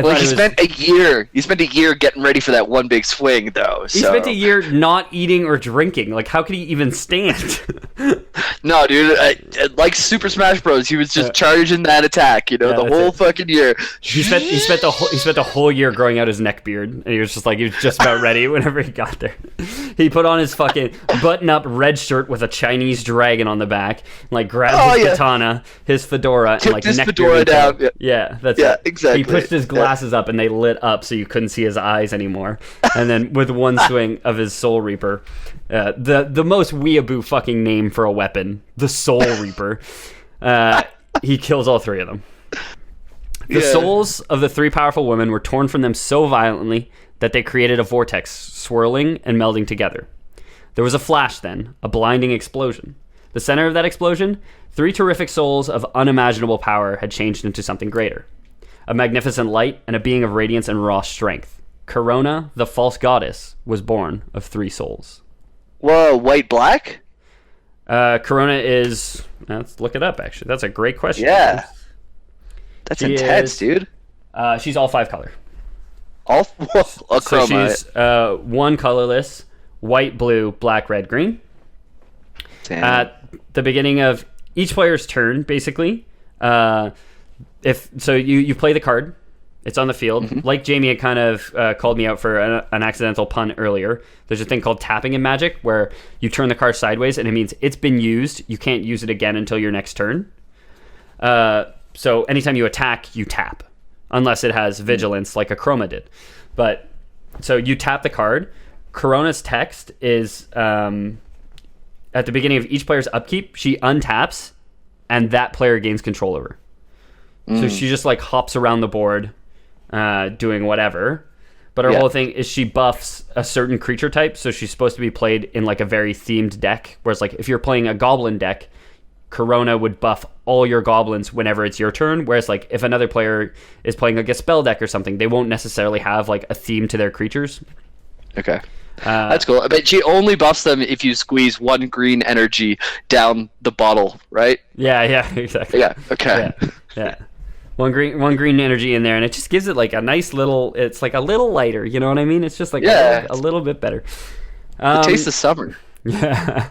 He spent a year. He spent a year getting ready for that one big swing, though. He spent a year not eating or drinking. Like, how could he even stand? No, dude. Like Super Smash Bros, he was just charging that attack. The whole fucking year. He spent the whole year growing out his neck beard, and he was just about ready whenever he got there. He put on his fucking button-up red shirt with a Chinese dragon on the back, like grabbed his katana, his fedora, and like his neck fedora beard. Down. Yeah, that's it. He Exactly. pushed his glasses up and they lit up so you couldn't see his eyes anymore. And then with one swing of his Soul Reaper, the most weeaboo fucking name for a weapon, the Soul Reaper, he kills all 3 of them. The souls of the 3 powerful women were torn from them so violently that they created a vortex swirling and melding together. There was a flash then, a blinding explosion. The center of that explosion, 3 terrific souls of unimaginable power had changed into something greater. A magnificent light and a being of radiance and raw strength. Corona, the false goddess, was born of 3 souls. Whoa, white-black? Corona is... Let's look it up, actually. That's a great question. Yeah. That's intense, dude. She's all 5 color. All so she's 1 colorless, white, blue, black, red, green. Damn. At the beginning of each player's turn, basically... you play the card, it's on the field. Mm-hmm. Like Jamie had kind of called me out for an accidental pun earlier. There's a thing called tapping in Magic where you turn the card sideways and it means it's been used. You can't use it again until your next turn. So anytime you attack, you tap, unless it has vigilance like Akroma did. But so you tap the card. Corona's text is at the beginning of each player's upkeep, she untaps and that player gains control over her. So she just like hops around the board doing whatever. But her whole thing is she buffs a certain creature type. So she's supposed to be played in like a very themed deck. Whereas like if you're playing a goblin deck, Corona would buff all your goblins whenever it's your turn. Whereas like if another player is playing like a spell deck or something, they won't necessarily have like a theme to their creatures. Okay. That's cool. But she only buffs them if you squeeze 1 green energy down the bottle, right? Yeah, exactly. Yeah, okay. Yeah. one green energy in there, and it just gives it like a nice little. It's like a little lighter. You know what I mean? It's just like a little bit better. The taste of summer. Yeah.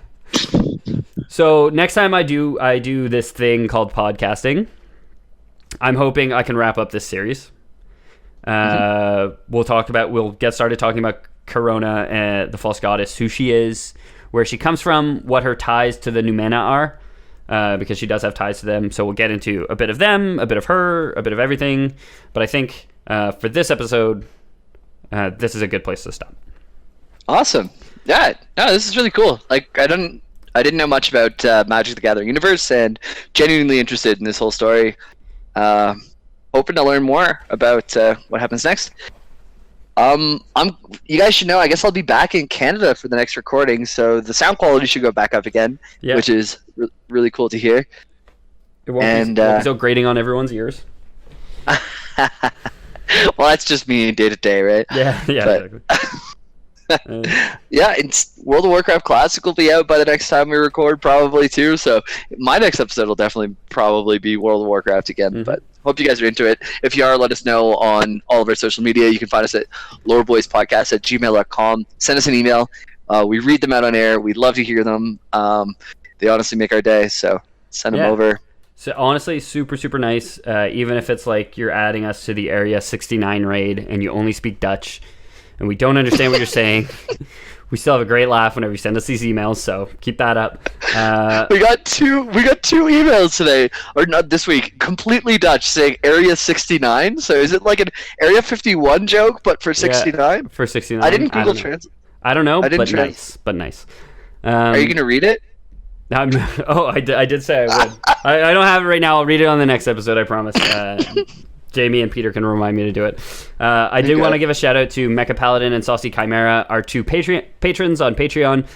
So next time I do this thing called podcasting. I'm hoping I can wrap up this series. We'll get started talking about Corona, the false goddess, who she is, where she comes from, what her ties to the Numena are, because she does have ties to them. So we'll get into a bit of them, a bit of her, a bit of everything. But I think for this episode, this is a good place to stop. Awesome. Yeah. No, this is really cool. Like, I didn't know much about Magic the Gathering universe, and genuinely interested in this whole story. Hoping to learn more about what happens next. You guys should know, I guess I'll be back in Canada for the next recording, so the sound quality should go back up again, which is really cool to hear. It won't be so grating on everyone's ears. Well, that's just me day to day, right? Yeah, exactly. Yeah, it's World of Warcraft Classic will be out by the next time we record, probably too. So my next episode will definitely probably be World of Warcraft again. Mm-hmm. But hope you guys are into it. If you are, let us know on all of our social media. You can find us at loreboyspodcast@gmail.com. Send us an email. We read them out on air. We'd love to hear them. They honestly make our day. So send them over. So honestly, super, super nice. Even if it's like you're adding us to the Area 69 raid and you only speak Dutch, and we don't understand what you're saying, we still have a great laugh whenever you send us these emails, so keep that up. We got two emails today, or not this week, completely Dutch, saying Area 69. So is it like an Area 51 joke, but for 69? Yeah, for 69. I didn't Google Translate. I don't know, but nice. Are you going to read it? I did say I would. I don't have it right now. I'll read it on the next episode, I promise. Jamie and Peter can remind me to do it. I do want to give a shout out to Mecha Paladin and Saucy Chimera, our two patrons on Patreon.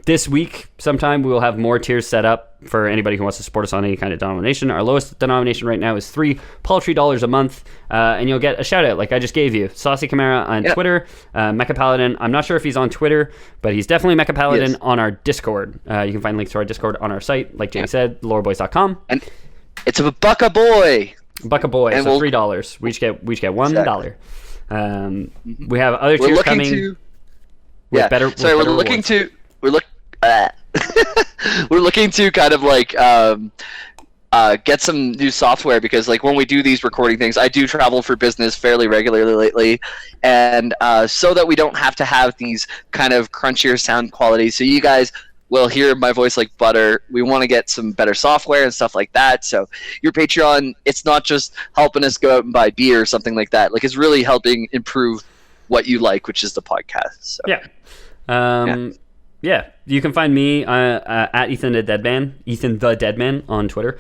This week, sometime, we will have more tiers set up for anybody who wants to support us on any kind of denomination. Our lowest denomination right now is $3 paltry a month, and you'll get a shout out like I just gave you. Saucy Chimera on Twitter, Mecha Paladin. I'm not sure if he's on Twitter, but he's definitely Mecha Paladin on our Discord. You can find links to our Discord on our site, like Jamie said, loreboys.com. And it's a buck a boy. Buck a boy, and so $3. We each get $1. We have other tiers coming. We're looking to kind of like get some new software, because like when we do these recording things, I do travel for business fairly regularly lately, and so that we don't have to have these kind of crunchier sound quality, so you guys will hear my voice like butter. We want to get some better software and stuff like that. So your Patreon, it's not just helping us go out and buy beer or something like that. Like, it's really helping improve what you like, which is the podcast. So. Yeah. You can find me at Ethan the Deadman on Twitter.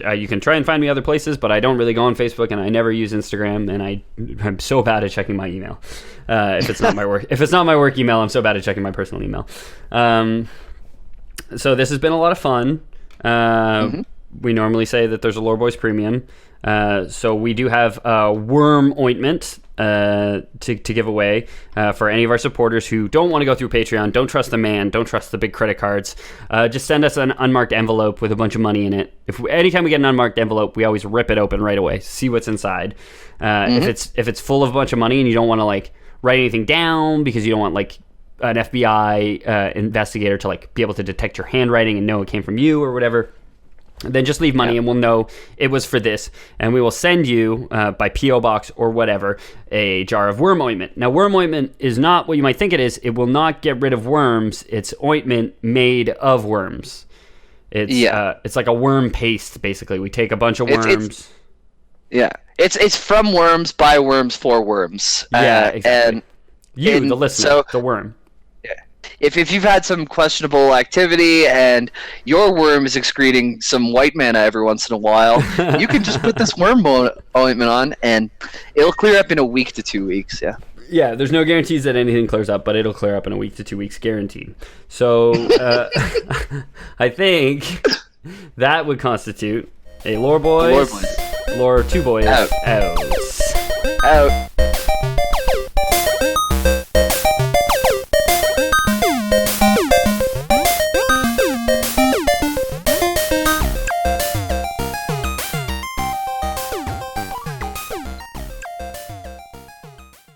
You can try and find me other places, but I don't really go on Facebook, and I never use Instagram, and I'm so bad at checking my email. If it's not my work email, I'm so bad at checking my personal email. So this has been a lot of fun. We normally say that there's a Lore Boys Premium. So we do have a worm ointment to give away for any of our supporters who don't want to go through Patreon, don't trust the man, don't trust the big credit cards. Just send us an unmarked envelope with a bunch of money in it. Anytime we get an unmarked envelope, we always rip it open right away, see what's inside. If it's full of a bunch of money and you don't want to like write anything down because you don't want like an FBI investigator to like be able to detect your handwriting and know it came from you or whatever, then just leave money and we'll know it was for this, and we will send you by P.O. Box or whatever a jar of worm ointment. Now, worm ointment is not what you might think it is. It will not get rid of worms. It's ointment made of worms. It's like a worm paste, basically. We take a bunch of worms. It's from worms, by worms, for worms. Exactly. And the listener, the worm. If you've had some questionable activity and your worm is excreting some white mana every once in a while, you can just put this worm ointment on, and it'll clear up in a week to 2 weeks. Yeah, there's no guarantees that anything clears up, but it'll clear up in a week to 2 weeks, guaranteed. So I think that would constitute a Lore Boys, Lore 2 Boys, out.